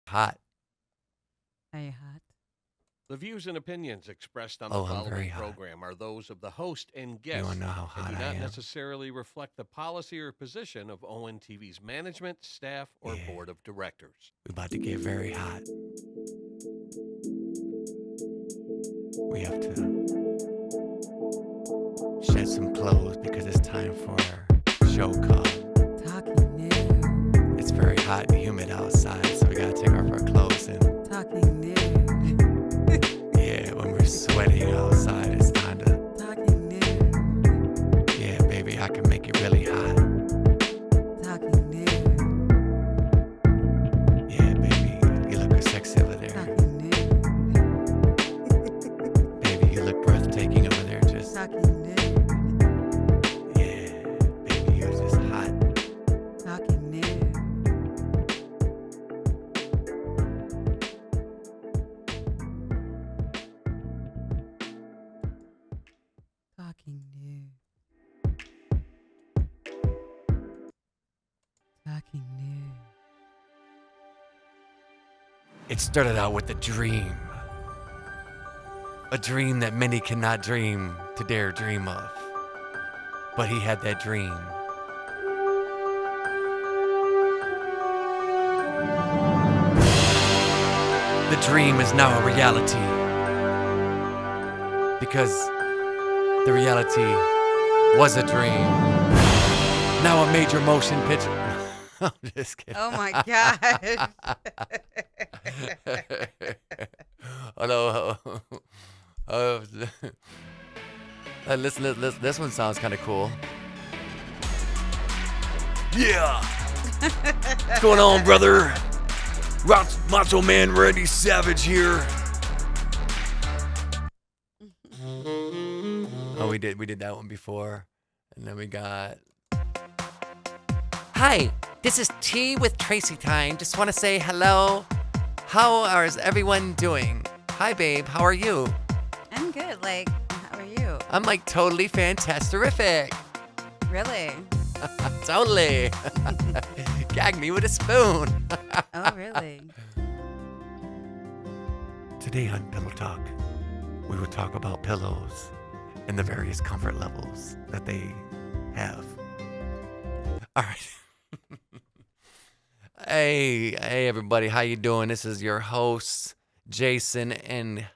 Hot. Are you hot? The views and opinions expressed on the Oh, I'm very following hot. program are those of the host and You want guests to know how and hot do I not am? necessarily reflect the policy or position of ONTV's management, staff, or Yeah. board of directors. We about to get very hot. We have to shed some clothes because it's time for our show called Talking nude. It's Very Hot and Humid Outside, so we gotta take off our clothes and Talking nude. yeah, when we're sweating outside, it's time to Talking nude. yeah, baby, I can make it really hot. Talking nude. Yeah, baby, you look sexy over there. Talking nude. Baby, you look breathtaking over there. Just Talking nude. yeah, baby, you're just hot. Talking nude. Talking nude. Talking nude. It started out with a dream. A dream that many cannot dream to dare dream of. But he had that dream. The dream is now a reality. Because the reality was a dream. Now a major motion picture. I'm just kidding. Oh my gosh. Hello. Listen, this one sounds kind of cool. Yeah. What's going on, brother? Macho Man Randy Savage here. Oh, we did that one before. And then we got Hi, this is Tea with Tracy Time. Just want to say hello. How is everyone doing? Hi, babe. How are you? I'm good. Like, how are you? I'm like totally fantastic. Really? Totally. Gag me with a spoon. Oh, really? Today on Pillow Talk, we will talk about pillows and the various comfort levels that they have. All right. Hey, everybody. How you doing? This is your host, Jason, and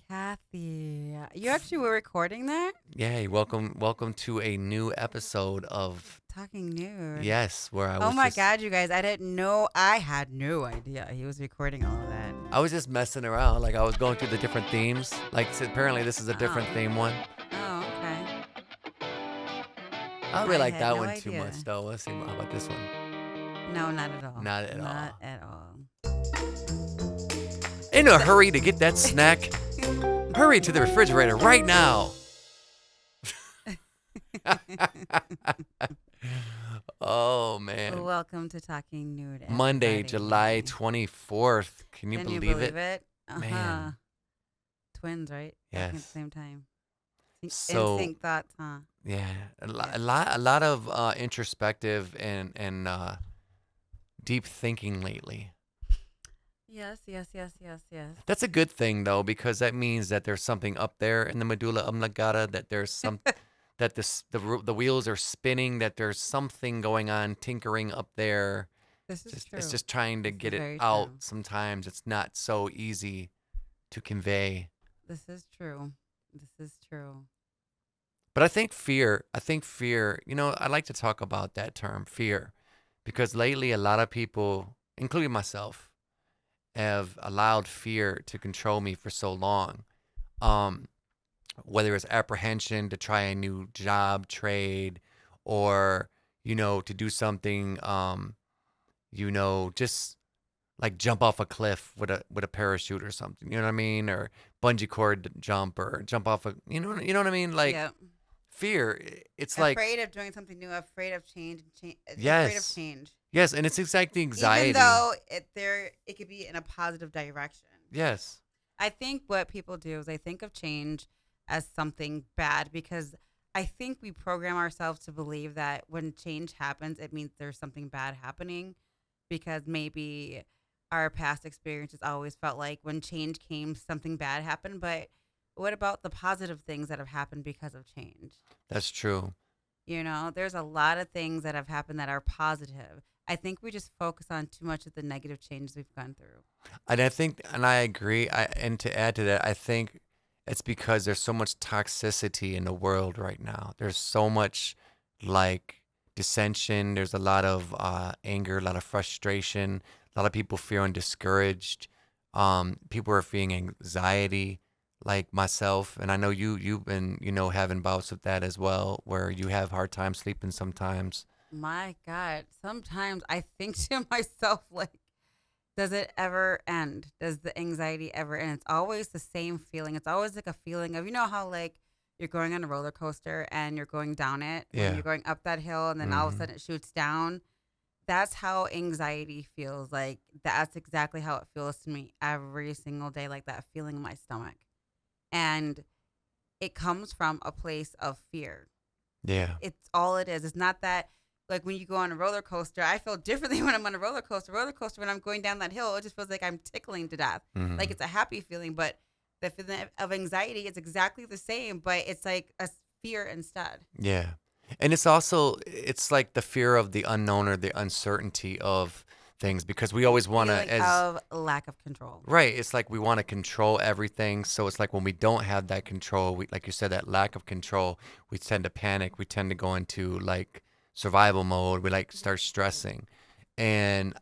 Kathy. You actually were recording that? yeah, welcome to a new episode of Talking nude. Yes, where I was Oh my just, God, you guys. I didn't know. I had no idea he was recording all of that. I was just messing around. Like I was going through the different themes. Like so apparently this is a different Oh. theme one. Oh, okay. I don't really I like had that no one too idea. much though. Let's see how about this one. No, not at all. Not at all. Not at all. In a hurry to get that snack. Hurry to the refrigerator right now. Oh man. Welcome to Talking Nude. Monday, everybody. July 24th. Can you Can believe you believe it? it? Uh-huh. Man. Twins, right? Back at the Yes. same time. So- Instinct thoughts, huh? Yeah, a lot of introspective and deep thinking lately. Yes. That's a good thing though, because that means that there's something up there in the medulla oblongata. That there's some that the wheels are spinning. That there's something going on, tinkering up there. This is true. It's just trying to This is get it very out. true. Sometimes it's not so easy to convey. This is true. But I think fear, I like to talk about that term, fear, because lately a lot of people, including myself, have allowed fear to control me for so long. Whether it's apprehension to try a new job, trade, or, to do something, just like jump off a cliff with a parachute or something, you know what I mean? Or bungee cord jump or jump off you know what I mean? Like, yeah. fear, it's like Afraid of doing something new, afraid of change. Afraid of Yes. change. yes, and it's exactly anxiety. Even though it could be in a positive direction. Yes. I think what people do is they think of change as something bad because I think we program ourselves to believe that when change happens, it means there's something bad happening because maybe our past experiences always felt like when change came, something bad happened. But what about the positive things that have happened because of change? That's true. There's a lot of things that have happened that are positive. I think we just focus on too much of the negative changes we've gone through. And I think, and I agree. And to add to that, I think it's because there's so much toxicity in the world right now. There's so much like dissension. There's a lot of anger, a lot of frustration. A lot of people feeling discouraged. People are feeling anxiety, like myself. And I know you've been, having bouts with that as well, where you have hard time sleeping sometimes. My God, sometimes I think to myself, like, does it ever end? Does the anxiety ever end? It's always the same feeling. It's always like a feeling of, how like you're going on a roller coaster and you're going down it when Yeah. you're going up that hill and then all of a Hmm. sudden it shoots down. That's how anxiety feels. Like that's exactly how it feels to me every single day, like that feeling in my stomach. And it comes from a place of fear. Yeah. It's all it is. It's not that like when you go on a roller coaster, I feel differently when I'm on a roller coaster. Roller coaster, when I'm going down that hill, it just feels like I'm tickling to death. Like Hmm. it's a happy feeling, but the feeling of anxiety is exactly the same, but it's like a fear instead. Yeah. And it's like the fear of the unknown or the uncertainty of things because we The always want to, feeling as of lack of control. right, it's like we want to control everything. So it's like when we don't have that control, like you said, that lack of control, we tend to panic. We tend to go into like survival mode. We like start stressing. And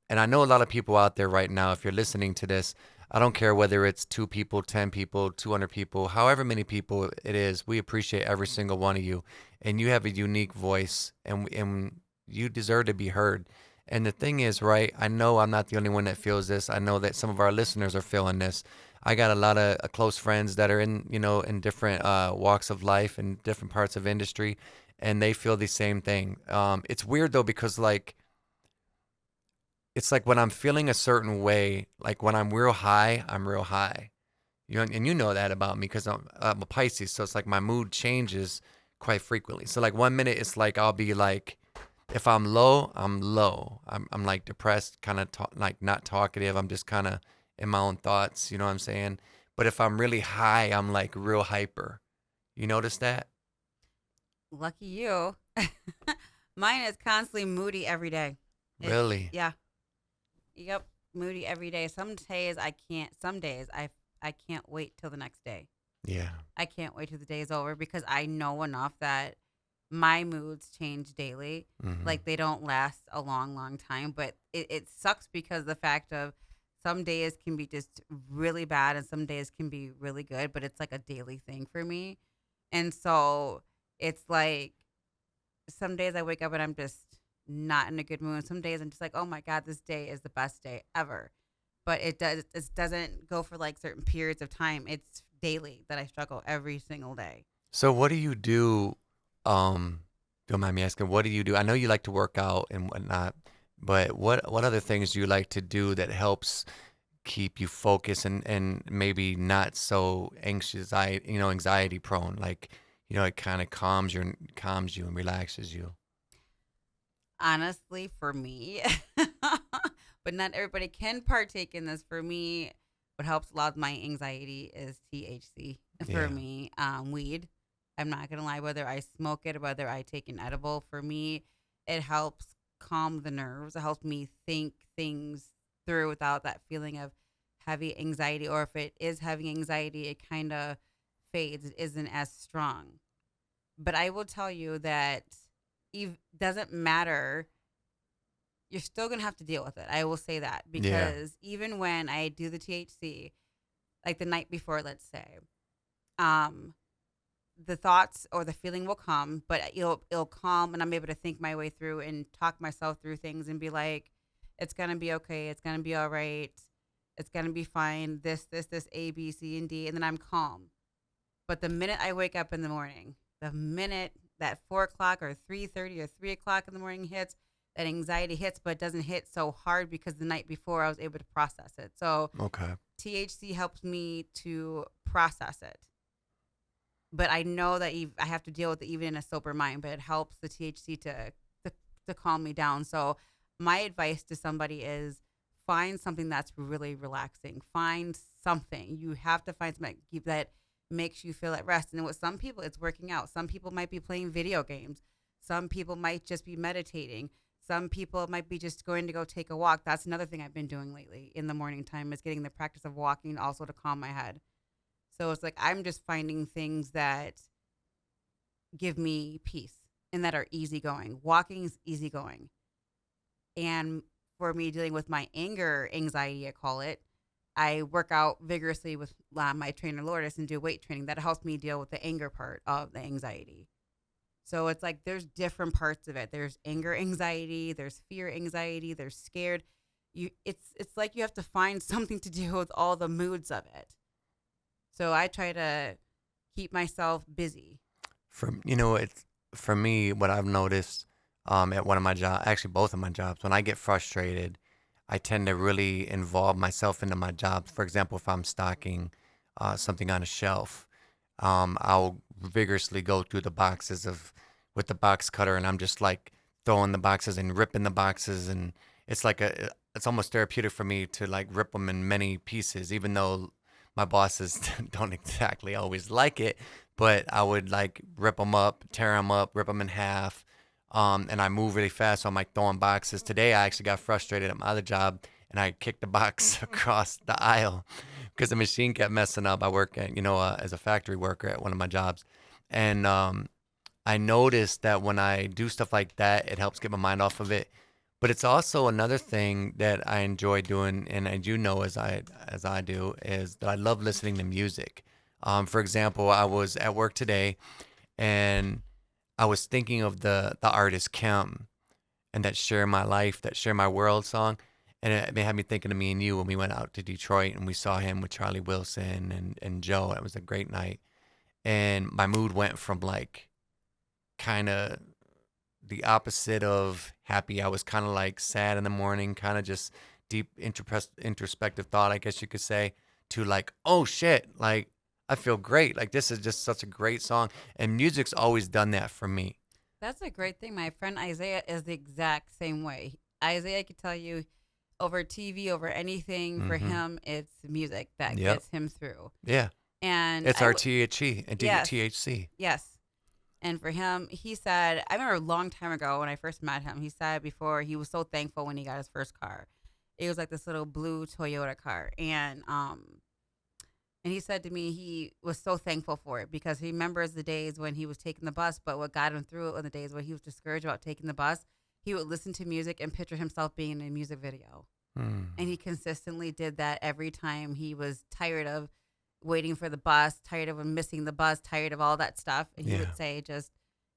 and I know a lot of people out there right now, if you're listening to this, I don't care whether it's 2 people, 10 people, 200 people, however many people it is, we appreciate every single one of you. And you have a unique voice and you deserve to be heard. And the thing is, right, I know I'm not the only one that feels this. I know that some of our listeners are feeling this. I got a lot of close friends that are in different walks of life and different parts of industry, and they feel the same thing. It's weird though because it's like when I'm feeling a certain way, like when I'm real high, I'm real high. And you know that about me because I'm a Pisces, so it's like my mood changes quite frequently. So like one minute it's like I'll be like, if I'm low, I'm low. I'm like depressed, kind of like not talkative. I'm just kind of in my own thoughts. You know what I'm saying? But if I'm really high, I'm like real hyper. You notice that? Lucky you. Mine is constantly moody every day. It's Really? yeah. Yep. Moody every day. Some days I can't some days I can't wait till the next day. Yeah. I can't wait till the day is over because I know enough that my moods change daily. Hmm. Like they don't last a long, long time. But it sucks because the fact of some days can be just really bad and some days can be really good, but it's like a daily thing for me. And so it's like some days I wake up and I'm just not in a good mood. Some days I'm just like, oh my God, this day is the best day ever. But it doesn't go for like certain periods of time. It's daily that I struggle every single day. So what do you do? Don't mind me asking, what do you do? I know you like to work out and whatnot, but what other things do you like to do that helps keep you focused and maybe not so anxious, anxiety prone? Like, it kind of calms you and relaxes you. Honestly, for me, but not everybody can partake in this. For me, what helps a lot of my anxiety is THC. For Yeah. me, weed. I'm not gonna lie. Whether I smoke it or whether I take an edible, for me, it helps calm the nerves. It helps me think things through without that feeling of heavy anxiety. Or if it is heavy anxiety, it kind of fades. It isn't as strong. But I will tell you that it doesn't matter. You're still gonna have to deal with it. I will say that Yeah. because even when I do the THC, like the night before, let's say, um, the thoughts or the feeling will come, but it'll calm, and I'm able to think my way through and talk myself through things and be like, it's gonna be okay. It's gonna be all right. It's gonna be fine. This A B C and D, and then I'm calm. But the minute I wake up in the morning, the minute that 4 o'clock or 3:30 or 3 o'clock in the morning hits, that anxiety hits, but it doesn't hit so hard because the night before I was able to process it. So Okay. THC helps me to process it. But I know that I have to deal with it even in a sober mind. But it helps the THC to calm me down. So my advice to somebody is find something that's really relaxing. Find something. You have to find something that makes you feel at rest. And with some people, it's working out. Some people might be playing video games. Some people might just be meditating. Some people might be just going to go take a walk. That's another thing I've been doing lately in the morning time is getting the practice of walking also to calm my head. So it's like I'm just finding things that give me peace and that are easygoing. Walking is easygoing. And for me dealing with my anger anxiety, I call it, I work out vigorously with my trainer Lourdes and do weight training. That helps me deal with the anger part of the anxiety. So it's like there's different parts of it. There's anger anxiety, there's fear anxiety, there's scared. It's like you have to find something to do with all the moods of it. So I try to keep myself busy. It's for me what I've noticed at one of my jobs, actually both of my jobs, when I get frustrated, I tend to really involve myself into my jobs. For example, if I'm stocking something on a shelf, I'll vigorously go through the boxes with the box cutter, and I'm just like throwing the boxes and ripping the boxes, and it's almost therapeutic for me to like rip them in many pieces, even though my bosses don't exactly always like it. But I would like rip them up, tear them up, rip them in half, and I move really fast, so I'm like throwing boxes. Today I actually got frustrated at my other job, and I kicked the box across the aisle because the machine kept messing up. I work at, as a factory worker at one of my jobs. And I noticed that when I do stuff like that, it helps get my mind off of it. But it's also another thing that I enjoy doing, and as you know, as I do, is that I love listening to music. For example, I was at work today, and I was thinking of the artist Kim and that "Share My Life," that "Share My World" song. And it had me thinking of me and you when we went out to Detroit and we saw him with Charlie Wilson and Joe. It was a great night. And my mood went from like kind of the opposite of happy. I was kind of like sad in the morning, kind of just deep introspective thought, I guess you could say, to like, oh shit, like I feel great. Like this is just such a great song. And music's always done that for me. That's a great thing. My friend Isaiah is the exact same way. Isaiah could tell you over TV, over anything, for Mm-hmm. him, it's music that Yep. gets him through. Yeah. And It's our THC and Yes. THC. Yes. And for him, he said, I remember a long time ago when I first met him, he said before he was so thankful when he got his first car. It was like this little blue Toyota car. And he said to me he was so thankful for it because he remembers the days when he was taking the bus, but what got him through it were the days when he was discouraged about taking the bus. He would listen to music and picture himself being in a music video. Mm. And he consistently did that every time he was tired of waiting for the bus, tired of missing the bus, tired of all that stuff. And he Yeah. would say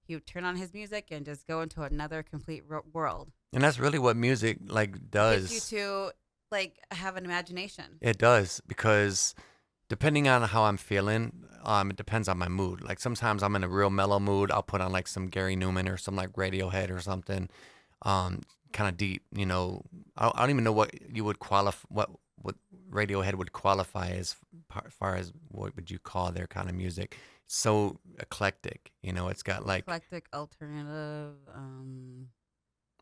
he would turn on his music and just go into another complete world. And that's really what music like does. Gets you to like have an imagination. It does, because depending on how I'm feeling, it depends on my mood. Like sometimes I'm in a real mellow mood. I'll put on like some Gary Newman or some like Radiohead or something, kind of deep. I don't even know what you would qualify, what Radiohead would qualify as far as what would you call their kind of music. So eclectic, it's got like Eclectic, alternative.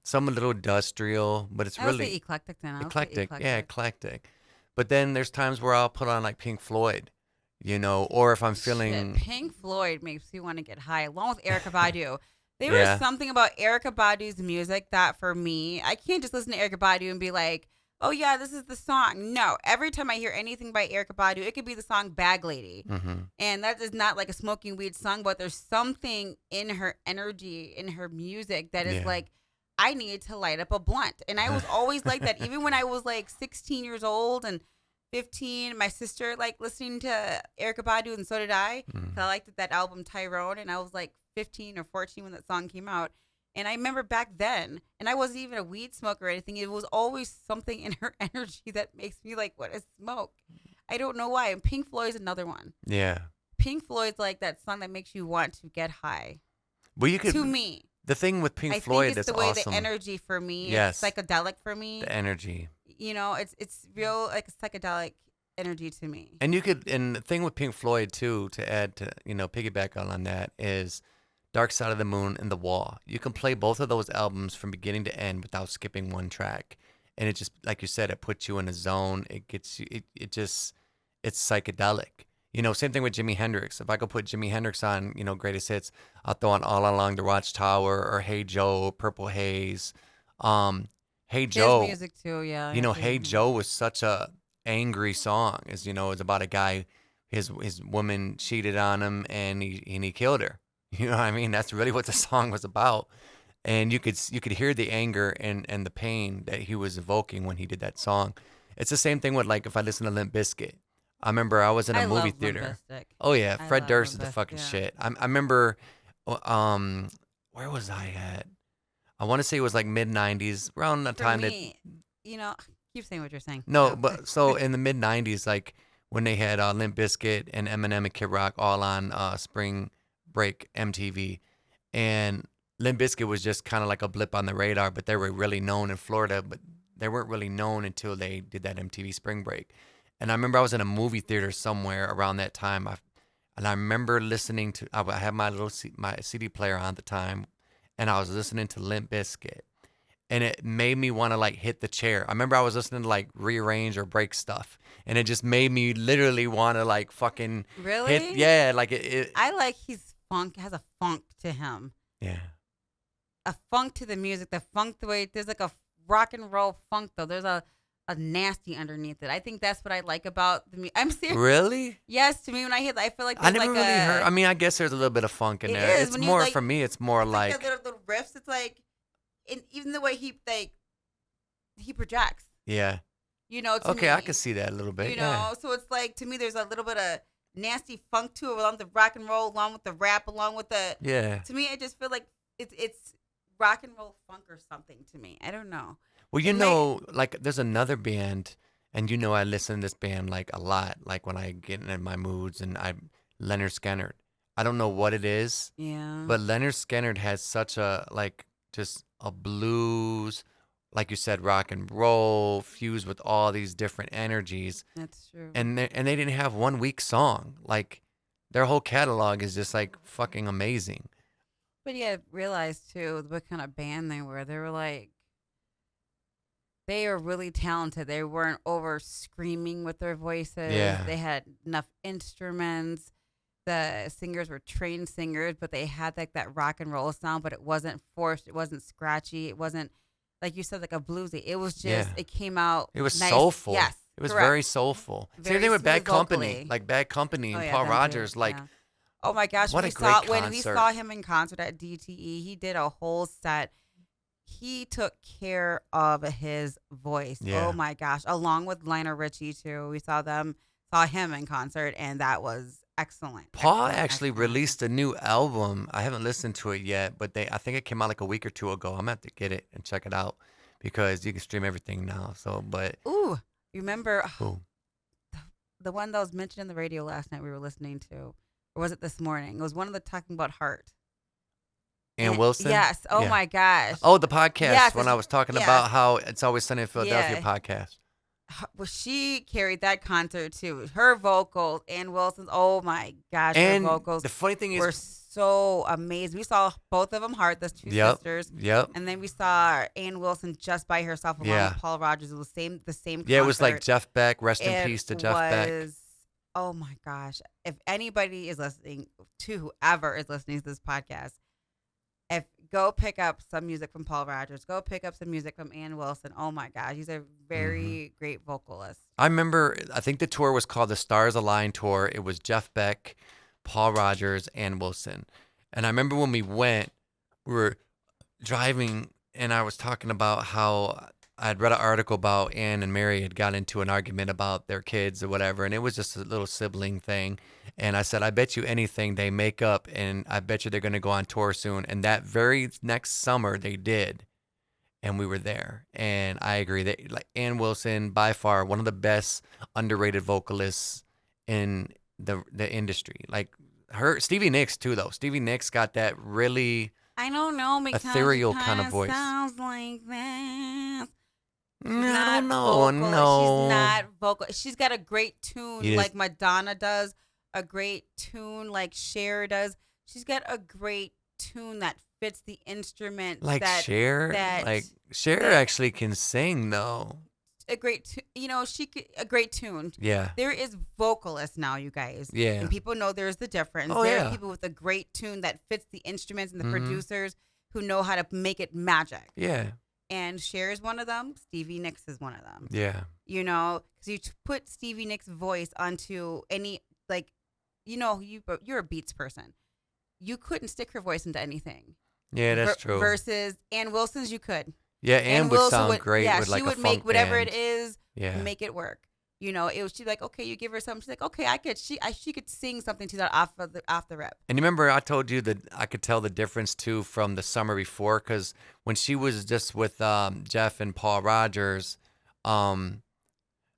some a little industrial, but it's I would really say eclectic then. eclectic. Yeah, eclectic. But then there's times where I'll put on like Pink Floyd, or if I'm feeling, Shit, Pink Floyd makes me want to get high, along with Erykah Badu. There Yeah. was something about Erykah Badu's music that for me, I can't just listen to Erykah Badu and be like, oh yeah, this is the song. No, every time I hear anything by Erykah Badu, it could be the song Bag Lady. hmm And that is not like a smoking weed song, but there's something in her energy, in her music that is Yeah. like, I need to light up a blunt. And I was always like that, even when I was like 16 years old and 15. My sister like listening to Erykah Badu, and so did I. Mhm. I liked that album Tyrone, and I was like 15 or 14 when that song came out. And I remember back then, and I wasn't even a weed smoker or anything. It was always something in her energy that makes me like, what is smoke? I don't know why. And Pink Floyd's another one. Yeah. Pink Floyd's like that song that makes you want to get high. Well, you could. To me, The thing with Pink I Floyd think it's that's the way awesome. the energy for me. Yes. It's psychedelic for me. The energy. It's real like psychedelic energy to me. And the thing with Pink Floyd too, to add to, piggyback on that, is Dark Side of the Moon and The Wall. You can play both of those albums from beginning to end without skipping one track. and it just, like you said, it puts you in a zone. It gets you. It just, it's psychedelic. Same thing with Jimi Hendrix. If I could put Jimi Hendrix on, greatest hits, I'll throw on All Along the Watchtower or Hey Joe, Purple Haze. Hey His Joe, music too, yeah. I have to, Hey Joe was such a angry song. It's about a guy, his woman cheated on him and he killed her. You know what I mean? That's really what the song was about. And you could hear the anger and the pain that he was evoking when he did that song. It's the same thing with like if I listen to Limp Bizkit. I remember I was in a I movie love Limp theater. Bizkit. Oh yeah, I Fred love Durst is Limp the Bizkit. fucking Yeah. shit. I remember, um, where was I at? I want to say it was like mid '90s, around the For time that me, keep saying what you're saying. no, Go. but so in the mid '90s, like when they had Limp Bizkit and Eminem and Kid Rock all on Spring Break MTV, and Limp Bizkit was just kind of like a blip on the radar, but they were really known in Florida, but they weren't really known until they did that MTV Spring Break. And I remember I was in a movie theater somewhere around that time. And I remember listening to, I had my my CD player on at the time, and I was listening to Limp Bizkit, and it made me want to like hit the chair. I remember I was listening to like rearrange or break stuff, and it just made me literally want to like fucking hit. Really? Yeah, like it. I like his funk. Has a funk to him. Yeah. A funk to the music. The funk, the way there's like a rock and roll funk though. There's a nasty underneath it. I think that's what I like about the music. I'm serious. Really? Yes, to me when I hear that, I feel like I there's never like really heard. I a. mean, I guess there's a little bit of funk in It there. is It's when you more like. for me. It's more It's like like, the little riffs. It's like, and even the way he projects. yeah. To Okay, me, I can see that a little bit. Yeah. So it's like to me, there's a little bit of nasty funk to it, along with the rock and roll, along with the rap, along with the. Yeah. To me, I just feel like it's rock and roll funk or something to me. I don't know. Well, It may- like there's another band, and I listen to this band like a lot, like when I get in my moods, and Leonard Skinner. I don't know what it is, Yeah, but Leonard Skinner has such a like just a blues, like you said, rock and roll fused with all these different energies, that's true. and they didn't have one weak song. Like their whole catalog is just like fucking amazing. But you gotta realize too what kind of band they were. They were like, they were really talented. They weren't over screaming with their voices. Yeah. They had enough instruments. The singers were trained singers, but they had like that rock and roll sound, but it wasn't forced. It wasn't scratchy. It wasn't, like you said, like a bluesy. It was just, Yeah. it came out. It was nice. soulful. Yes. It was correct. very soulful. Same Very thing with Bad smooth Company. vocally. Like Bad Company Oh, and yeah, Paul them too, Rogers. Like, yeah. Oh my gosh! what we a great when we concert. saw him in concert at DTE, he did a whole set. He took care of his voice. Yeah. Oh my gosh! Along with Lionel Richie too. We saw him in concert, and that was excellent. Paul Excellent, actually excellent. released a new album. I haven't listened to it yet, but I think it came out like a week or two ago. I'm gonna have to get it and check it out because you can stream everything now. So, but Ooh, you remember oh, the one that was mentioned in the radio last night? We were listening to, or was it this morning? It was one of the talking about heart. Ann Wilson. Yes. Oh Yeah. my gosh. Oh, the podcast Yes, when I was talking yes. about how It's Always Sunny in Philadelphia Yeah. podcast. Well, she carried that concert too. Her vocals, Ann Wilson's. Oh my gosh, And her vocals the funny thing were is, so amazing. We saw both of them, Hart, those two Yep. sisters, yep, and then we saw Ann Wilson just by herself along Yeah. with Paul Rogers. It was the same. yeah, it was like concert. Jeff Beck. Rest in It peace to Jeff Beck. was- Oh my gosh! If anybody is listening to whoever is listening to this podcast, go pick up some music from Paul Rogers. Go pick up some music from Ann Wilson. Oh my gosh, he's a very great vocalist. I remember, I think the tour was called the Stars Align Tour. It was Jeff Beck, Paul Rogers, and Wilson. And I remember when we went, we were driving, and I was talking about how I had read an article about Ann and Mary had got into an argument about their kids or whatever, and it was just a little sibling thing. And I said, I bet you anything they make up, and I bet you they're going to go on tour soon. And that very next summer, they did. And we were there, and I agree that like Ann Wilson, by far one of the best underrated vocalists in the industry. Like Stevie Nicks too, though. Stevie Nicks got that really I don't know because ethereal she kind of kinda voice. Sounds like this. She's I don't not know, vocal. no. She's not vocal. She's got a great tune You like just- Madonna does, a great tune like Cher does. She's got a great tune that fits the instruments. Like Cher, that like Cher that actually can sing though. a great, a great tune. Yeah, There is vocalists now, you guys, yeah. and people know there's the difference. Oh There are yeah. people with a great tune that fits the instruments and the Hmm. producers who know how to make it magic. Yeah, And Cher is one of them. Stevie Nicks is one of them. yeah, Because you put Stevie Nicks' voice onto any, like, you're a beats person. You couldn't stick her voice into anything. yeah. That's true. Versus Ann Wilson's, you could. Yeah, Anne would sound great Yeah, with like she a would funk make whatever band. it is, Yeah. make it work. It was she's like, okay, you give her something. She's like, okay, I could. She could sing something to that off the rep. And you remember I told you that I could tell the difference too from the summer before, because when she was just with Jeff and Paul Rogers, um,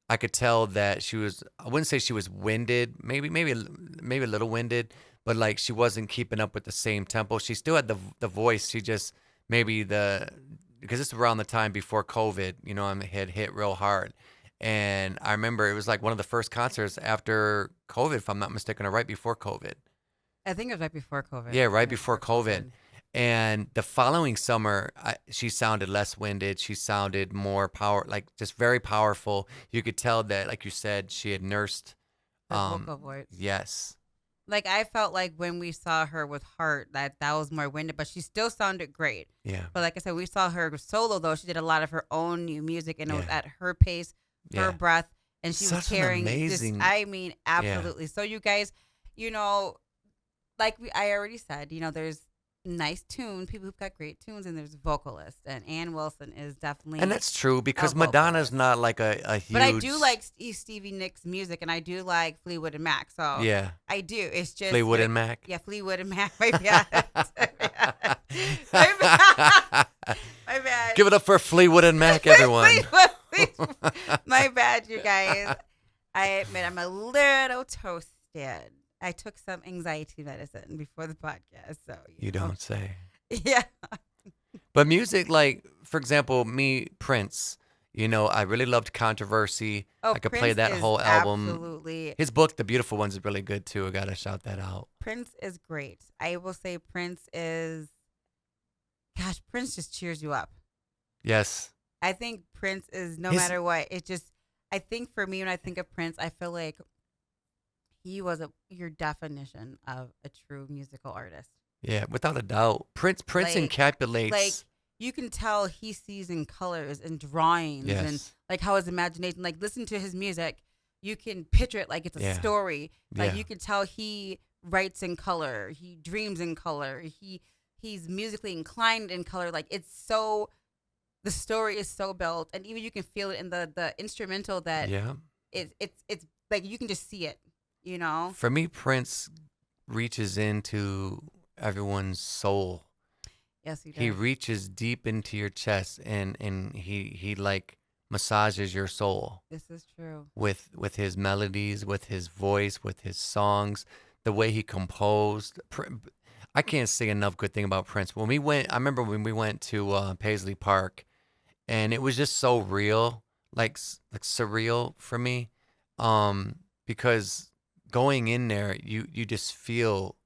I could tell that she was. I wouldn't say she was winded, maybe a little winded, but like she wasn't keeping up with the same tempo. She still had the voice. She just maybe because it's around the time before COVID, had hit real hard. And I remember it was like one of the first concerts after COVID, if I'm not mistaken, or right before COVID. I think it was right before COVID. Yeah, right before COVID. And the following summer, she sounded less winded. She sounded more like just very powerful. You could tell that, like you said, she had nursed. The vocal voice. Yes. Like I felt like when we saw her with Heart, that was more winded, but she still sounded great. Yeah. But like I said, we saw her solo though. She did a lot of her own new music, and it was Yeah. at her pace, her Yeah. breath, and she was Such an carrying amazing- this. I mean, absolutely. So you guys, like I already said, there's nice tunes, people who've got great tunes, and there's vocalists, and Ann Wilson is definitely. And that's true because a vocalist. Madonna's not like a huge. But I do like Stevie Nicks' music, and I do like Fleetwood and Mac. So Yeah. I do. It's just Fleetwood and Mac. Yeah, Fleetwood and Mac. My bad. My bad. My bad. Give it up for Fleetwood and Mac, everyone. Fleetwood. My bad, you guys. I admit I'm a little toasted. I took some anxiety medicine before the podcast, so You don't say. Yeah. But music, like, for example, me, Prince, I really loved Controversy. Oh, I could play Prince that is whole album. Absolutely. His book, The Beautiful Ones, is really good, too. I got to shout that out. Prince is great. I will say Prince is, gosh, Prince just cheers you up. Yes. I think Prince is, no His- matter what, I think for me, when I think of Prince, I feel like he was your definition of a true musical artist. Yeah, without a doubt. Prince Like- encapsulates. Like, you can tell he sees in colors and drawings and Yes. like how his imagination, like listen to his music, you can picture it like it's a Yeah. story. Like Yeah. you can tell he writes in color, he dreams in color, he's musically inclined in color. Like the story is so built, and even you can feel it in the instrumental that Yeah. it's like you can just see it, For me, Prince reaches into everyone's soul. Yes, he does. He reaches deep into your chest and he like massages your soul This is true. with his melodies, with his voice, with his songs, the way he composed. I can't say enough good thing about Prince. I remember when we went to Paisley Park, and it was just so real, like surreal for me, because going in there, you just feel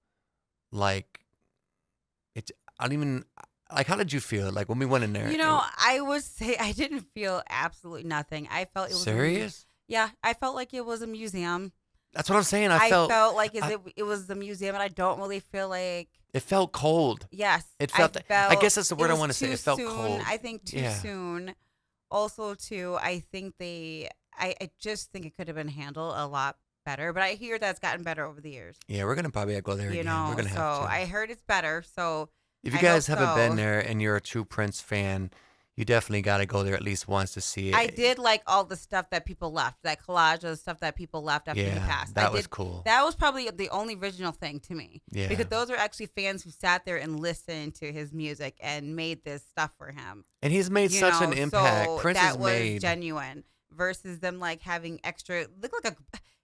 like it. I don't even like. How did you feel like when we went in there? I would say I didn't feel absolutely nothing. I felt it was Serious? Yeah, I felt like it was a museum. That's what I'm saying. I felt felt like it was a museum, and I don't really feel like. it felt cold. Yes, It felt. I guess that's the word I want to say. It felt soon. cold. I think too Yeah. soon. Also, too, I think I just think it could have been handled a lot better. But I hear that's gotten better over the years. Yeah, we're gonna probably go there again. We're gonna so have to. I heard it's better. So If you I guys hope haven't been so. there and you're a true Prince fan, you definitely got to go there at least once to see it. I did like all the stuff that people left, that collage of stuff that people left after he Yeah, passed. that I was did- cool. That was probably the only original thing to me. Yeah. Because those are actually fans who sat there and listened to his music and made this stuff for him. And he's made such an impact. So Prince that has was made. genuine versus them like having extra.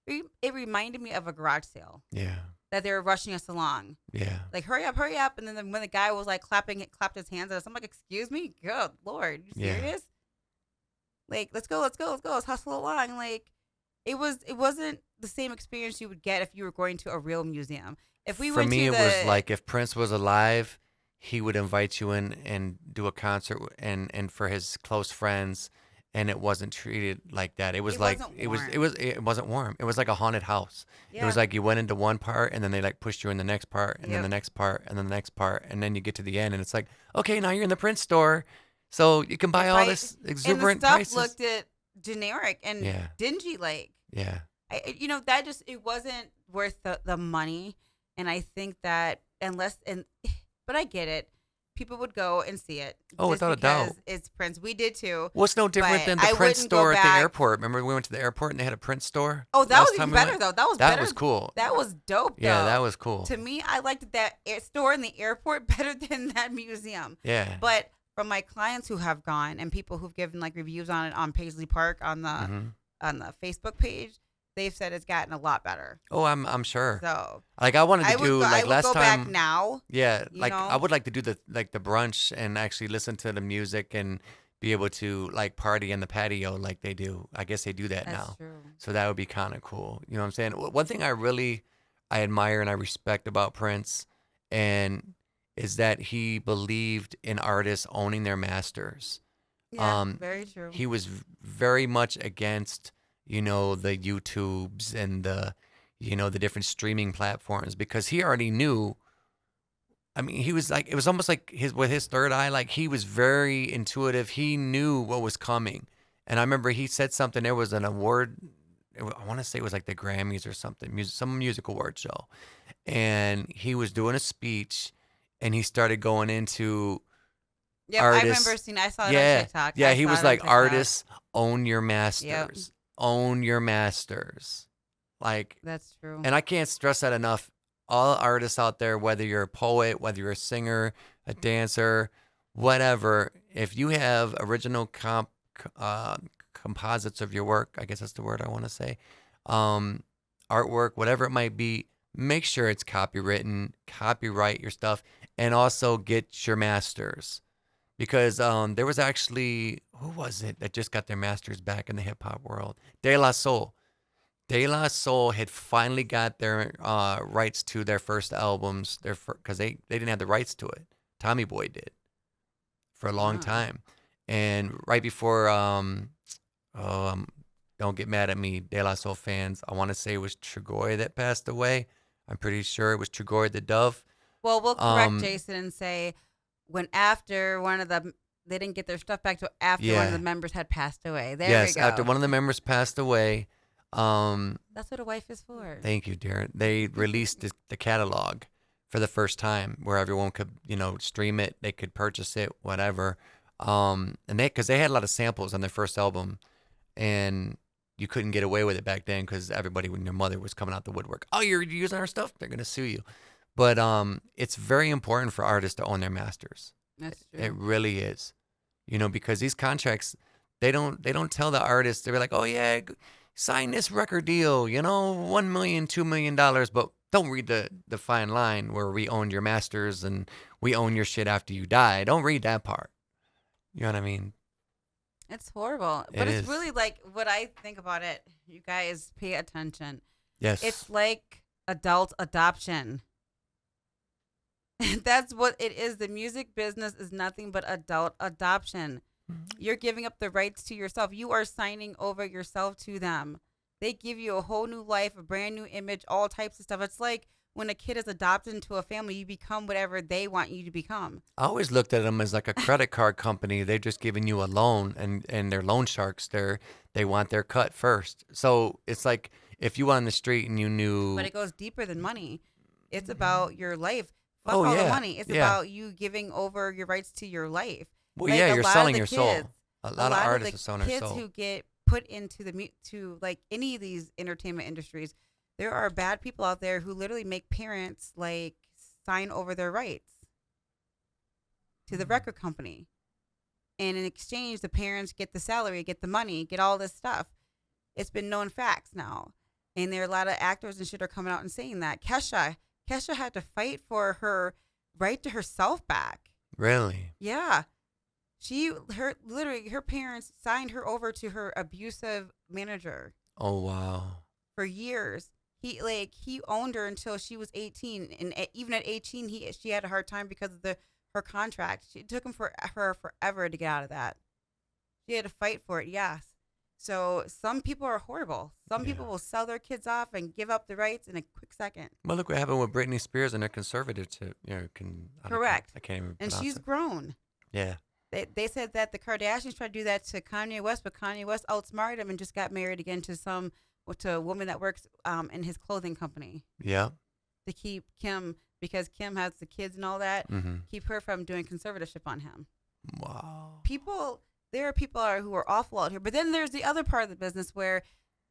It reminded me of a garage sale Yeah. that they were rushing us along. Yeah. Like hurry up! And then when the guy was like clapped his hands at us, I'm like, excuse me, good lord, you Yeah. serious? Like let's go, let's hustle along. Like it wasn't the same experience you would get if you were going to a real museum. If we For went me, to it was the like if Prince was alive, he would invite you in and do a concert and for his close friends, and it wasn't treated like that. It was it like wasn't it wasn't warm. It was like a haunted house. It Yeah. was like you went into one part and then they like pushed you in the next part and then the Yep. next part and then the next part and then you get to the end and it's like, okay, now you're in the Prince store, so you can buy If all I this and the exuberant stuff prices. looked at generic and Yeah, dingy like. yeah. That just it wasn't worth the money, and I think that but I get it. People would go and see it Oh, just without a doubt. because it's Prince. We did too. Well, it's no different But than the I Prince wouldn't go store at the back. airport. Remember we went to the airport and they had a Prince store? Oh, that Last was time even we better went? though. That was That better. was cool. That was dope. Yeah, though. that was cool. To me, I liked that store in the airport better than that museum. Yeah. But from my clients who have gone and people who've given like reviews on it on Paisley Park on Mhm. the Facebook page, they've said it's gotten a lot better. Oh, I'm sure. So Like I wanted to I would do go, I like would last go time. back now. Yeah, You like I know? would like to do the brunch and actually listen to the music and be able to like party in the patio like they do. I guess they do that That's now. true. So that would be kind of cool. You know what I'm saying? One thing I admire and I respect about Prince and is that he believed in artists owning their masters. Yeah, Um, very true. he was very much against, the YouTubes and the different streaming platforms because he already knew. I mean, he was like, it was almost like with his third eye, like he was very intuitive. He knew what was coming. And I remember he said something, there was an award, I want to say it was like the Grammys or something, some music award show. And he was doing a speech and he started going into Yep, artists. I saw it on Yeah. TikTok. Yeah, I he saw was it on like, TikTok. artists, own your masters. Own your masters. Like, That's true. and I can't stress that enough. All artists out there, whether you're a poet, whether you're a singer, a dancer, whatever, if you have original composites of your work, I guess that's the word I want to say, artwork, whatever it might be, make sure it's copywritten, copyright your stuff, and also get your masters. Because there was actually, who was it that just got their masters back in the hip hop world? De La Soul. De La Soul had finally got their rights to their first albums, because they didn't have the rights to it. Tommy Boy did for a long Wow. time, and right before don't get mad at me, De La Soul fans. I want to say it was Trigoy that passed away. I'm pretty sure it was Trigoy the Dove. Well, we'll correct Um, Jason and say after one of the they didn't get their stuff back till after one of Yeah. the members had passed away. There Yes, we go. after one of the members passed away. That's what a wife is for. Thank you, Darren. They released the catalog for the first time where everyone could, stream it. They could purchase it, whatever. And because they had a lot of samples on their first album, and you couldn't get away with it back then because everybody, when your mother was coming out the woodwork, oh, you're using our stuff, they're gonna sue you. But it's very important for artists to own their masters. That's true. It really is, because these contracts, they don't tell the artists. They're like, oh yeah, sign this record deal, $1 million, $2 million, but don't read the fine line where we own your masters and we own your shit after you die. Don't read that part. You know what I mean? It's horrible. It But it's is. really like what I think about it. You guys pay attention. Yes. It's like adult adoption. That's what it is. The music business is nothing but adult adoption. You're giving up the rights to yourself. You are signing over yourself to them. They give you a whole new life, a brand new image, all types of stuff. It's like when a kid is adopted into a family, you become whatever they want you to become. I always looked at them as like a credit card company. They've just given you a loan, and they're loan sharks. They want their cut first. So it's like if you were on the street and you knew. But it goes deeper than money. It's about your life. Fuck Oh, all the yeah. money. It's Yeah. about you giving over your rights to your life. Well, Like, yeah, a you're lot of selling the your kids- soul. A lot of artists are selling their kids soul. who get put into to like any of these entertainment industries, there are bad people out there who literally make parents like sign over their rights to the record company, and in exchange, the parents get the salary, get the money, get all this stuff. It's been known facts now, and there are a lot of actors and shit are coming out and saying that. Kesha had to fight for her right to herself back. Really? Yeah. Her parents signed her over to her abusive manager. Oh wow. for years. He owned her until she was 18, and even at 18, she had a hard time because of her contract. It took him for her forever to get out of that. She had to fight for it. Yes. So some people are horrible. Some Yeah. people will sell their kids off and give up the rights in a quick second. Well, look what happened with Britney Spears and her conservatorship. Correct. I can't even And pronounce she's it. grown. Yeah. They said that the Kardashians tried to do that to Kanye West, but Kanye West outsmarted him and just got married again to a woman that works in his clothing company Yeah. to keep Kim, because Kim has the kids and all that, Mm-hmm. keep her from doing conservatorship on him. Wow. There are people who are awful out here, but then there's the other part of the business where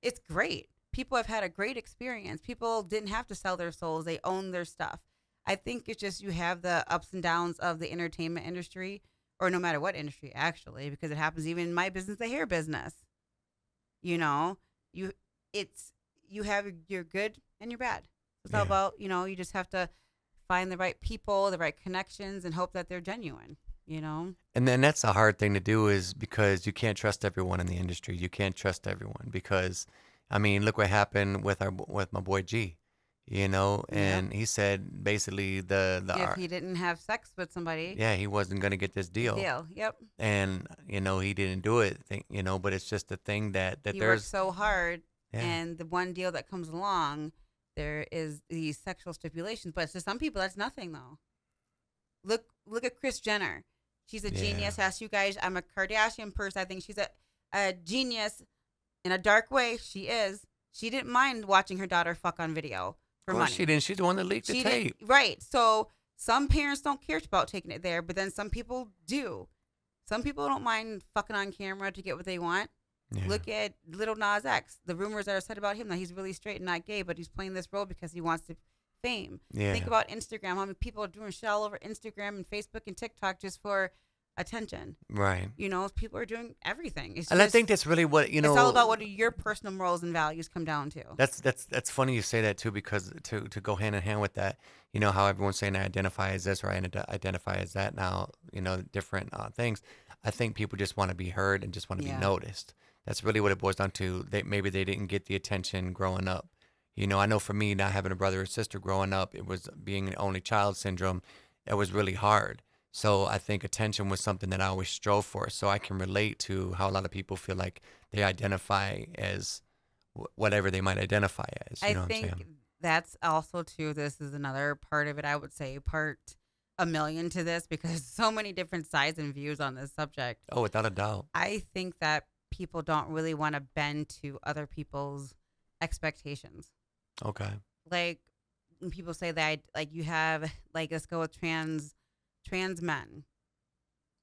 it's great. People have had a great experience. People didn't have to sell their souls; they own their stuff. I think it's just you have the ups and downs of the entertainment industry, or no matter what industry, actually, because it happens even in my business, the hair business. You know, you you have your good and your bad. It's all Yeah. about, you just have to find the right people, the right connections, and hope that they're genuine. You know. And then that's a hard thing to do is because you can't trust everyone in the industry. You can't trust everyone because, I mean, look what happened with my boy G, Yep. and he said basically the If he didn't have sex with somebody, yeah, he wasn't going to get this deal. Yep. And he didn't do it, but it's just the thing that He worked there's so hard, yeah. and the one deal that comes along, there is these sexual stipulations. But to some people, that's nothing, though. Look at Kris Jenner. She's a Yeah. genius. Ask you guys, I'm a Kardashian person. I think she's a genius in a dark way. She is. She didn't mind watching her daughter fuck on video for Of course money. she didn't. She's the one that leaked the She tape. didn't, right. So some parents don't care about taking it there, but then some people do. Some people don't mind fucking on camera to get what they want. Yeah. Look at Little Nas X. The rumors that are said about him that he's really straight and not gay, but he's playing this role because he wants to fame. Yeah. Think about Instagram. How many people are doing shit all over Instagram and Facebook and TikTok just for attention? Right. People are doing everything. It's And I just- think that's really what it's all about what your personal morals and values come down to. That's funny you say that too, because to go hand in hand with that, how everyone's saying I identify as this or I identify as that now, different things. I think people just want to be heard and just want to Yeah. be noticed. That's really what it boils down to. Maybe they didn't get the attention growing up. I know for me, not having a brother or sister growing up, it was being an only child syndrome. It was really hard. So I think attention was something that I always strove for. So I can relate to how a lot of people feel like they identify as whatever they might identify as. You know I what I'm think saying? that's also too. This is another part of it. I would say part a million to this because so many different sides and views on this subject. Oh, without a doubt. I think that people don't really want to bend to other people's expectations. Okay. Like when people say that, like you have, like let's go with trans men.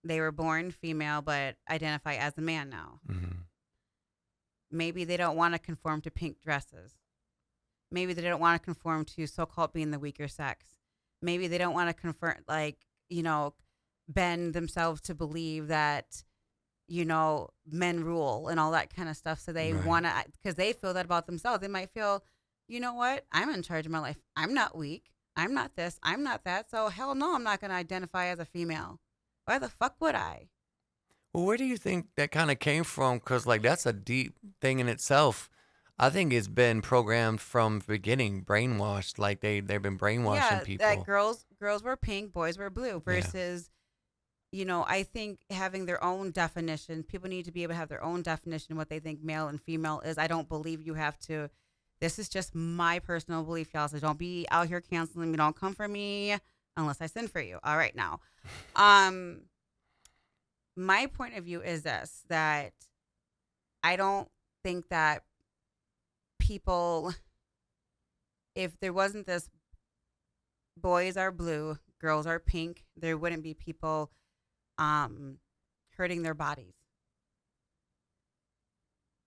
They were born female but identify as a man now. Mm-hmm. Maybe they don't want to conform to pink dresses. Maybe they don't want to conform to so-called being the weaker sex. Maybe they don't want to conform, bend themselves to believe that, men rule and all that kind of stuff. So they Right. want to, because they feel that about themselves. They might feel, you know what? I'm in charge of my life. I'm not weak. I'm not this. I'm not that. So hell no, I'm not going to identify as a female. Why the fuck would I? Well, where do you think that kind of came from? Because, that's a deep thing in itself. I think it's been programmed from the beginning, brainwashed. Like, they've been brainwashing people. That girls were pink, boys were blue versus, I think having their own definition. People need to be able to have their own definition of what they think male and female is. I don't believe you have to. This is just my personal belief, y'all. So don't be out here canceling me. Don't come for me unless I send for you. All right, now. My point of view is this, that I don't think that people, if there wasn't this boys are blue, girls are pink, there wouldn't be people hurting their bodies.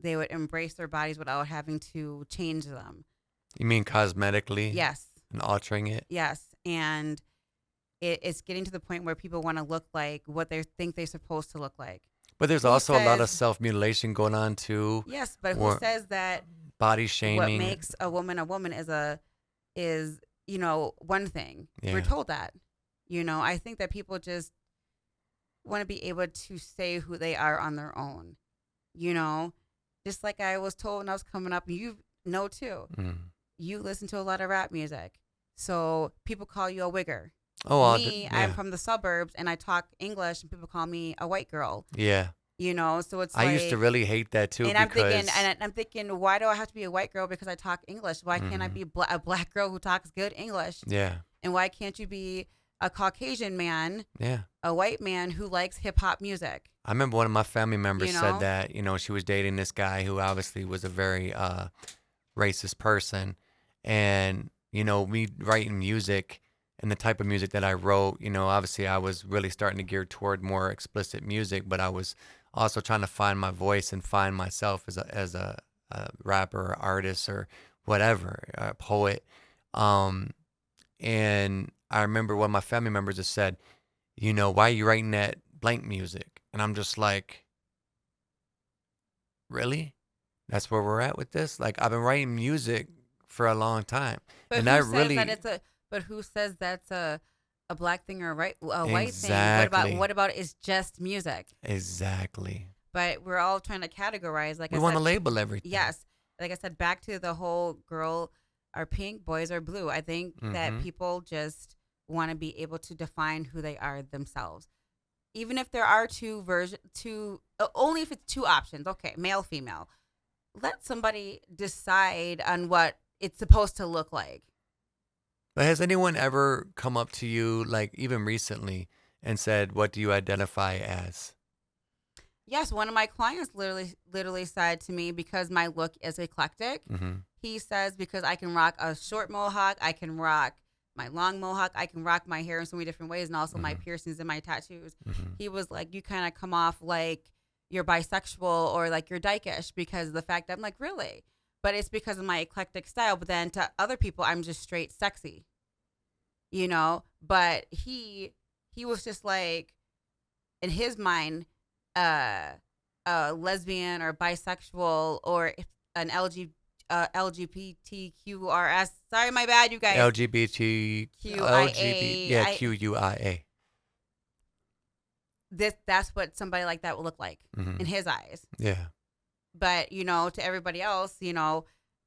They would embrace their bodies without having to change them. You mean cosmetically? Yes. And altering it? Yes. And it's getting to the point where people want to look like what they think they're supposed to look like. But there's Who also a lot of says- self-mutilation going on, too. Yes, but Or who says that body shaming. what makes a woman is one thing? Yeah. We're told that. I think that people just want to be able to say who they are on their own. Just like I was told when I was coming up, and you know too. Mm. You listen to a lot of rap music, so people call you a wigger. Oh, Me, I'm yeah, from the suburbs, and I talk English, and people call me a white girl. yeah. So it's I used to like, really hate that too and I'm thinking, because, why do I have to be a white girl because I talk English? Why can't I hmm be a black girl who talks good English? yeah, And why can't you be a Caucasian man, yeah. a white man who likes hip hop music? I remember one of my family You members said know? that, she was dating this guy who obviously was a very racist person. And, me writing music and the type of music that I wrote, obviously I was really starting to gear toward more explicit music, but I was also trying to find my voice and find myself as a rapper or artist or whatever, a poet. Um, and I remember one of my family members just said, why are you writing that blank music? And I'm just like, really? That's where we're at with this? Like, I've been writing music for a long time. But And I who says that really, it's a? But who says that's a black thing or a white thing? exactly, What about it's just music? exactly. But we're all trying to categorize. Like We I want to said, label everything. yes. Like I said, back to the whole girl are pink, boys are blue. I think that Mm-hmm. people just want to be able to define who they are themselves. Even if there are only if it's two options. Okay, male, female. Let somebody decide on what it's supposed to look like. But has anyone ever come up to you, like even recently, and said, what do you identify as? Yes, one of my clients literally said to me, because my look is eclectic, Mm-hmm. he says, because I can rock a short mohawk, I can rock my long mohawk, I can rock my hair in so many different ways, and also my Mm-hmm. piercings and my tattoos. Mm-hmm. He was like, you kind of come off like you're bisexual or like you're dykish because of the fact that I'm like, really? But it's because of my eclectic style. But then to other people, I'm just straight sexy, But he was just like, in his mind, lesbian or bisexual or an LGBTQRS. Sorry, my bad, you guys. LGBT, LGBT, QIA. yeah, QUIA. That's what somebody like that will look like Mm-hmm. in his eyes. Yeah. But to everybody else,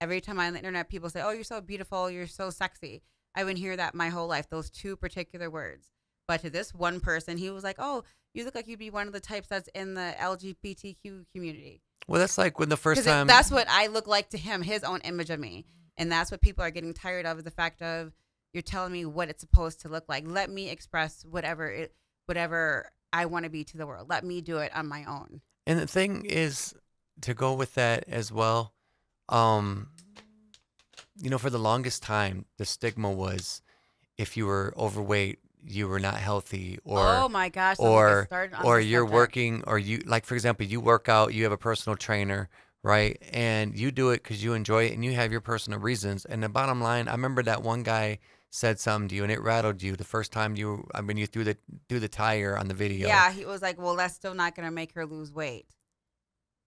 every time I'm on the internet, people say, "Oh, you're so beautiful, you're so sexy." I've been hearing that my whole life, those two particular words. But to this one person, he was like, "Oh, you look like you'd be one of the types that's in the LGBTQ community." Well, that's like when the first Because time. that's what I look like to him, his own image of me. And that's what people are getting tired of, is the fact of, you're telling me what it's supposed to look like. Let me express whatever I want to be to the world. Let me do it on my own. And the thing is, to go with that as well, um, for the longest time, the stigma was if you were overweight, you were not healthy, Oh my gosh, don't get or started on or this you're subject. working, or you, like, for example, you work out, you have a personal trainer, right? And you do it because you enjoy it and you have your personal reasons. And the bottom line, I remember that one guy said something to you and it rattled you the first time you threw the tire on the video. Yeah, he was like, well, that's still not going to make her lose weight.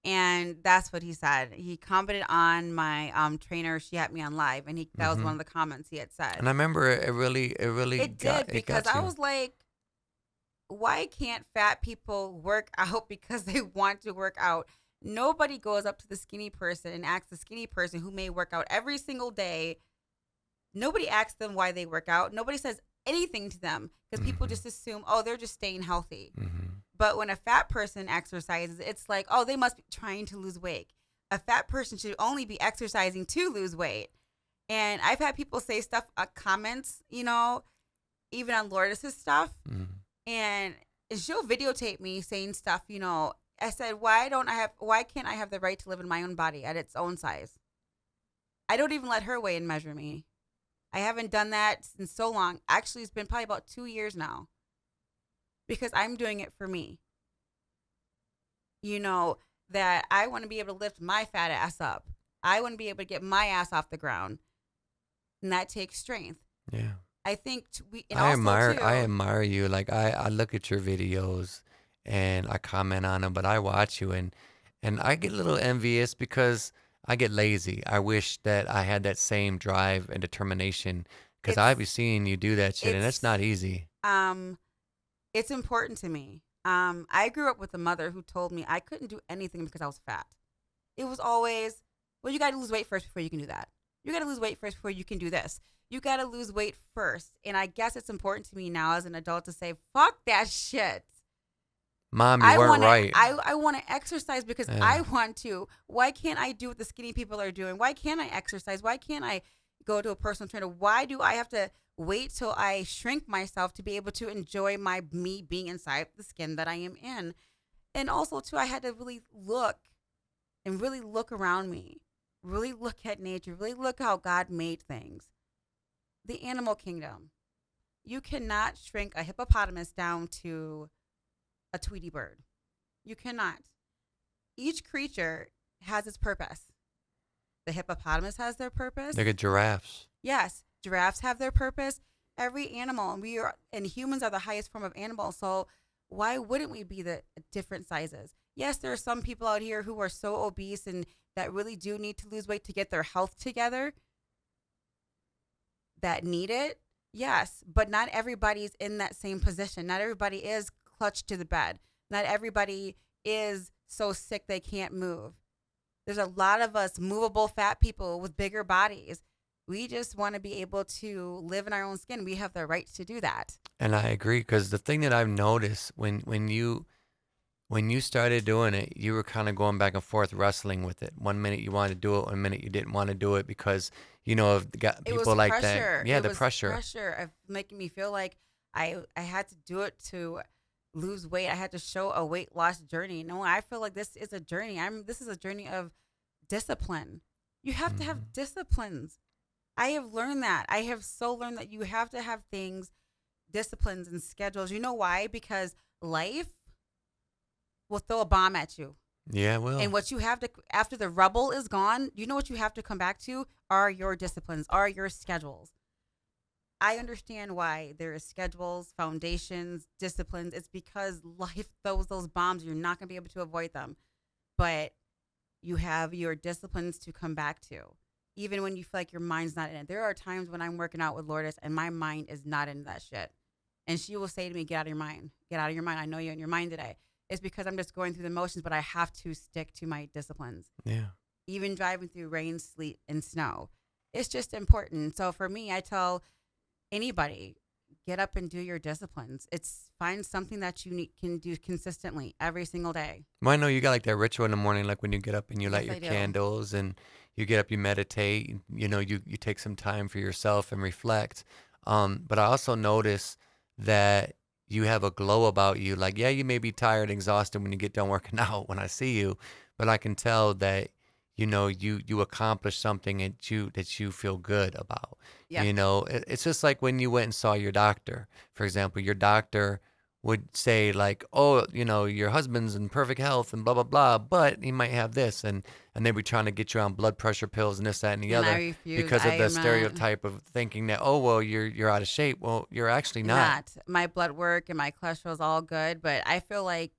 And that's what he said. He commented on my trainer. She had me on live, and that was one of the comments he had said. And I remember it really It got did, because got I you. was like, why can't fat people work out because they want to work out? Nobody goes up to the skinny person and asks the skinny person who may work out every single day. Nobody asks them why they work out. Nobody says anything to them, because people just assume, oh, they're just staying healthy. Mm-hmm. But when a fat person exercises, it's like, oh, they must be trying to lose weight. A fat person should only be exercising to lose weight. And I've had people say stuff, comments, even on Lourdes's stuff. Mm-hmm. And she'll videotape me saying stuff, I said, why can't I have the right to live in my own body at its own size? I don't even let her weigh and measure me. I haven't done that in so long. Actually, it's been probably about 2 years now, because I'm doing it for me. That I want to be able to lift my fat ass up. I want to be able to get my ass off the ground. And that takes strength. Yeah. I think I admire you. Like, I look at your videos and I comment on them, but I watch you and I get a little envious because I get lazy. I wish that I had that same drive and determination, because I've been seeing you do that shit and it's not easy. It's important to me. I grew up with a mother who told me I couldn't do anything because I was fat. It was always, well, you got to lose weight first before you can do that. You got to lose weight first before you can do this. You got to lose weight first. And I guess it's important to me now as an adult to say, fuck that shit. Mom, you weren't right. I want to exercise because Yeah. I want to. Why can't I do what the skinny people are doing? Why can't I exercise? Why can't I go to a personal trainer? Why do I have to wait till I shrink myself to be able to enjoy me being inside the skin that I am in? And also too, I had to really look around me, really look at nature, really look how God made things. The animal kingdom. You cannot shrink a hippopotamus down to a Tweety bird. You cannot. Each creature has its purpose. The hippopotamus has their purpose. Look at giraffes. Yes, giraffes have their purpose. Every animal, and humans are the highest form of animal. So why wouldn't we be the different sizes? Yes, there are some people out here who are so obese and that really do need to lose weight to get their health together. That need it. Yes, but not everybody's in that same position. Not everybody is clutched to the bed. Not everybody is so sick they can't move. There's a lot of us movable fat people with bigger bodies. We just want to be able to live in our own skin. We have the right to do that. And I agree, because the thing that I've noticed when you started doing it, you were kind of going back and forth wrestling with it. 1 minute you wanted to do it, 1 minute you didn't want to do it because, of people like that. Yeah, it the was pressure. Pressure of making me feel like I had to do it to lose weight. I had to show a weight loss journey. No, I feel like this is a journey. This is a journey of discipline. You have to have disciplines. I have learned that. I have so learned that you have to have things, disciplines and schedules. You know why? Because life will throw a bomb at you. Yeah, well. And what you have to, after the rubble is gone, you know what you have to come back to are your disciplines, are your schedules. I understand why there is schedules, foundations, disciplines. It's because life throws those bombs. You're not going to be able to avoid them. But you have your disciplines to come back to, even when you feel like your mind's not in it. There are times when I'm working out with Lourdes and my mind is not in that shit. And she will say to me, get out of your mind. Get out of your mind. I know you're in your mind today. It's because I'm just going through the motions, but I have to stick to my disciplines. Yeah. Even driving through rain, sleet, and snow. It's just important. So for me, I tell anybody, get up and do your disciplines. Find something that you can do consistently every single day. Well, I know you got like that ritual in the morning, like when you get up and you light Yes, your I do. candles and you get up, you meditate, you take some time for yourself and reflect. But I also notice that you have a glow about you. Like, yeah, you may be tired, exhausted when you get done working out when I see you, but I can tell that, you accomplished something that you feel good about. Yeah. It's just like when you went and saw your doctor. For example, your doctor would say like, oh, your husband's in perfect health and blah, blah, blah, but he might have this. And they were trying to get you on blood pressure pills and this, that, and the And I other refuse. because of I the am not. stereotype of thinking that, oh, well, you're out of shape. Well, you're actually not. My blood work and my cholesterol is all good, but I feel like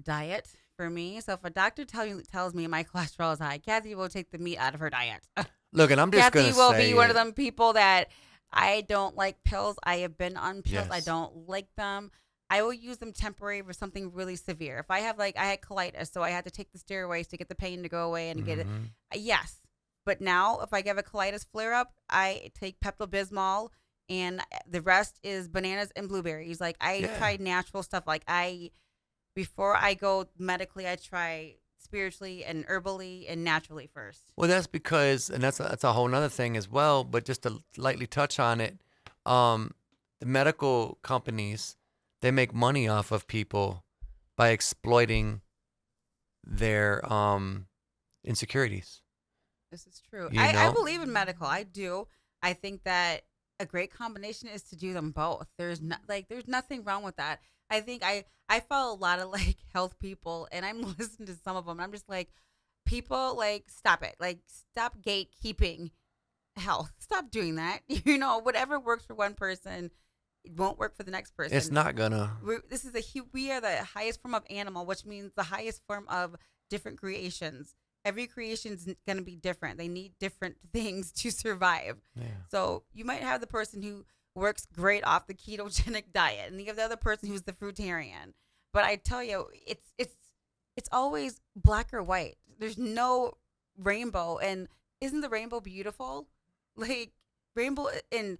diet for me. So if a doctor tells me my cholesterol is high, Kathy will take the meat out of her diet. Look, and I'm just going Kathy to will say be one it. of them people that I don't like pills. I have been on pills. I Yes. don't like them. I will use them temporary for something really severe. If I have I had colitis, so I had to take the steroids to get the pain to go away and get it. Mhm. Yes. But now if I get a colitis flare up, I take Pepto-Bismol and the rest is bananas and blueberries. Like I Yeah. tried natural stuff. Before I go medically, I try spiritually and herbally and naturally first. Well, that's because, and that's a whole nother thing as well. But just to lightly touch on it, the medical companies, they make money off of people by exploiting their insecurities. This is true. You I know? believe in medical. I do. I think that a great combination is to do them both. There's nothing wrong with that. I think I follow a lot of health people and I'm listening to some of them. And I'm just like, people stop it. Stop gatekeeping health. Stop doing that. Whatever works for one person, it won't work for the next person. It's not gonna. We are the highest form of animal, which means the highest form of different creations. Every creation's going to be different. They need different things to survive. Yeah. So you might have the person who works great off the ketogenic diet, and you have the other person who's the fruitarian. But I tell you, it's it's always black or white. There's no rainbow. And isn't the rainbow beautiful? Like rainbow and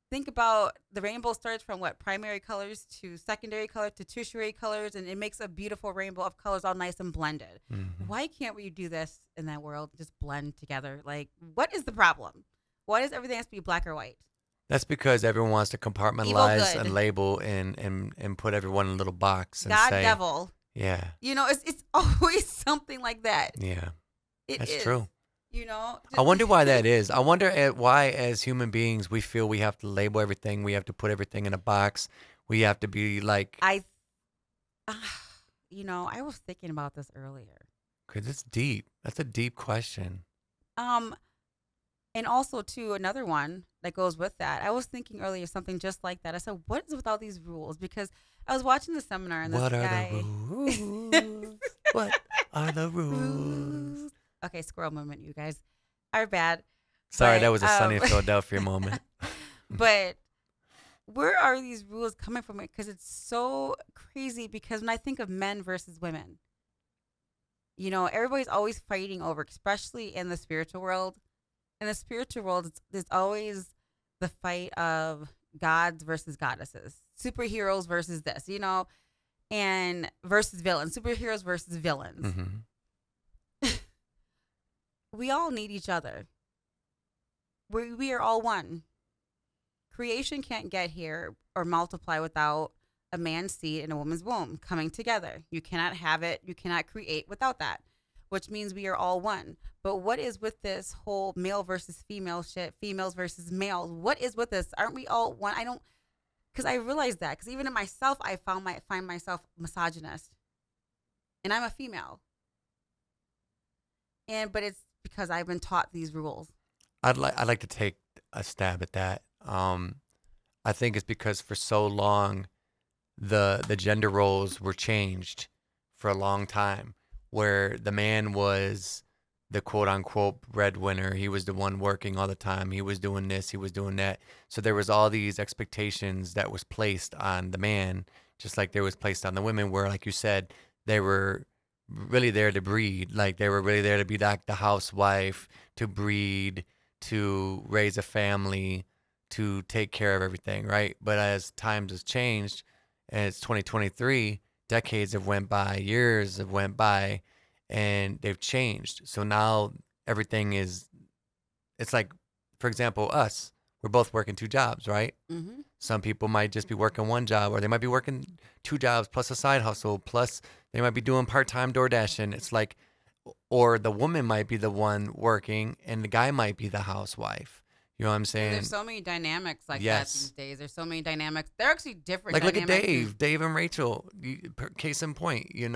think about the rainbow starts from what primary colors to secondary color to tertiary colors, and it makes a beautiful rainbow of colors all nice and blended. Hmm. Why can't we do this in that world? Just blend together. Like, what is the problem? Why does everything have to be black or white? That's because everyone wants to Evil, compartmentalize and good. label and put everyone in a little box and God, say, devil. yeah, It's always something like that. yeah, It that's is. true. You know. I wonder why that is. I wonder why, as human beings, we feel we have to label everything. We have to put everything in a box. We have to be like, I, I was thinking about this earlier. because it's deep. That's a deep question. Um, and also too another one that goes with that. I was thinking earlier something just like that. I said, "What is with all these rules?" Because I was watching the seminar and this What are guy. the rules? What are the rules? Rules. Okay, squirrel moment. You guys are bad. Sorry, But, that was a sunny Philadelphia moment. But where are these rules coming from? Because it's so crazy. Because when I think of men versus women, everybody's always fighting over, especially in the spiritual world. In the spiritual world, there's always the fight of gods versus goddesses, superheroes versus this, and versus villains, superheroes versus villains. Hmm. We all need each other. We are all one. Creation can't get here or multiply without a man's seed and a woman's womb coming together. You cannot have it. You cannot create without that, which means we are all one. But what is with this whole male versus female shit, females versus males? What is with this? Aren't we all one? Because I realized that. Because even in myself, I find myself misogynist, and I'm a female. But it's because I've been taught these rules. I'd like to take a stab at that. I think it's because for so long, the gender roles were changed for a long time, where the man was the quote unquote breadwinner. He was the one working all the time. He was doing this, he was doing that. So there was all these expectations that was placed on the man, just like there was placed on the women, where, like you said, they were really there to breed. Like they were really there to be like the housewife, to breed, to raise a family, to take care of everything, right? But as times has changed, and it's 2023, decades have went by, years have went by, and they've changed. So now everything is, it's like, for example, us, we're both working two jobs, right? Mm-hmm. Some people might just be working one job, or they might be working two jobs plus a side hustle, plus they might be doing part-time DoorDash. And it's like, or the woman might be the one working and the guy might be the housewife. You know what I'm And saying? there's so many dynamics like that Yes. these days. There's so many dynamics. They're actually different. Like, look at dynamics. Dave and Rachel. Case in point, you,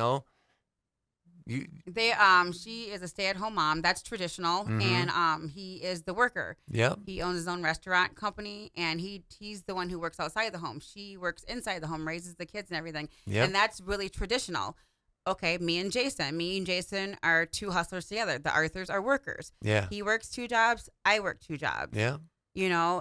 She is a stay-at-home mom. That's traditional, Mhm. and he is the worker. yep, He owns his own restaurant company, and he's the one who works outside the home. She works inside the home, raises the kids and everything. yep, And that's really traditional. Okay, me and Jason are two hustlers together. The Arthurs are workers. yeah, He works two jobs. I work two jobs. yeah,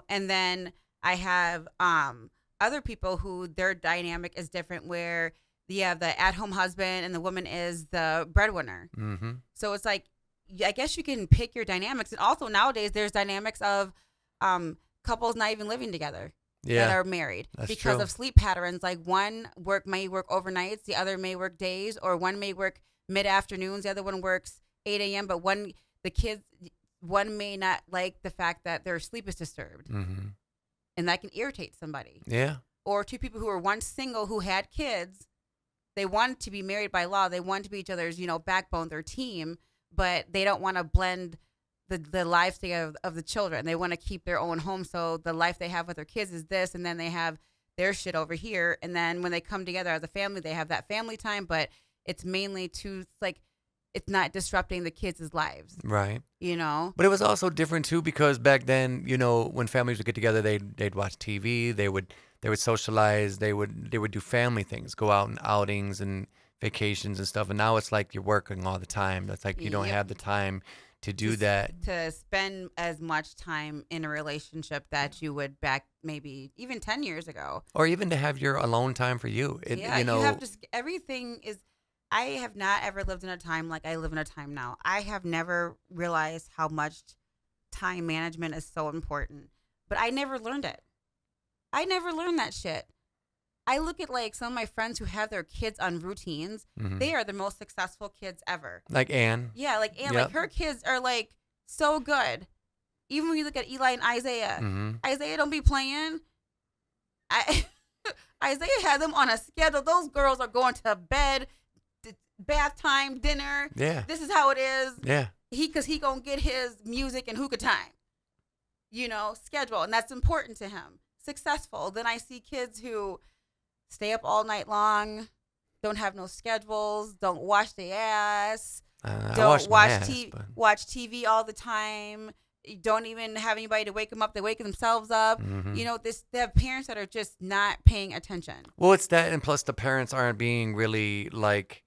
And then I have other people who their dynamic is different, where you have the at-home husband and the woman is the breadwinner. mm-hmm, So it's like, I guess you can pick your dynamics. And also nowadays there's dynamics of couples not even living together that yeah, are married that's because true. of sleep patterns. Like one may work overnights, the other may work days, or one may work mid-afternoons, the other one works 8 a.m. But one may not like the fact that their sleep is disturbed, Mm-hmm. and that can irritate somebody. Yeah, Or two people who were once single who had kids, they wanted to be married by law. They want to be each other's, backbone, their team, but they don't want to blend the lives together of the children. They want to keep their own home. So the life they have with their kids is this, and then they have their shit over here. And then when they come together as a family, they have that family time, but it's mainly it's not disrupting the kids' lives, right. you know? But it was also different too, because back then, when families would get together, they'd watch TV, they would socialize, they would do family things, go out on outings and vacations and stuff. And now it's like you're working all the time. That's like you don't Yep. have the time to do to, that. to spend as much time in a relationship that you would back maybe even 10 years ago. Or even to have your alone time for you. Yeah, You you have to. Everything is. I have not ever lived in a time like I live in a time now. I have never realized how much time management is so important, but I never learned it. I never learned that shit. I look at like some of my friends who have their kids on routines. Hmm. They are the most successful kids ever. Like Anne. Yeah, like and Yep. like her kids are like so good. Even when you look at Eli and Isaiah, Hmm. Isaiah don't be playing. I Isaiah had them on a schedule. Those girls are going to bed, bath time, dinner. Yeah. This is how it is. Yeah. Because he gonna get his music and hookah time. Schedule, and that's important to him. Successful. Then I see kids who stay up all night long, don't have no schedules, don't wash their ass, I don't wash my ass, but watch TV all the time. Don't even have anybody to wake them up. They wake themselves up. Mhm. They have parents that are just not paying attention. Well, it's that, and plus the parents aren't being really like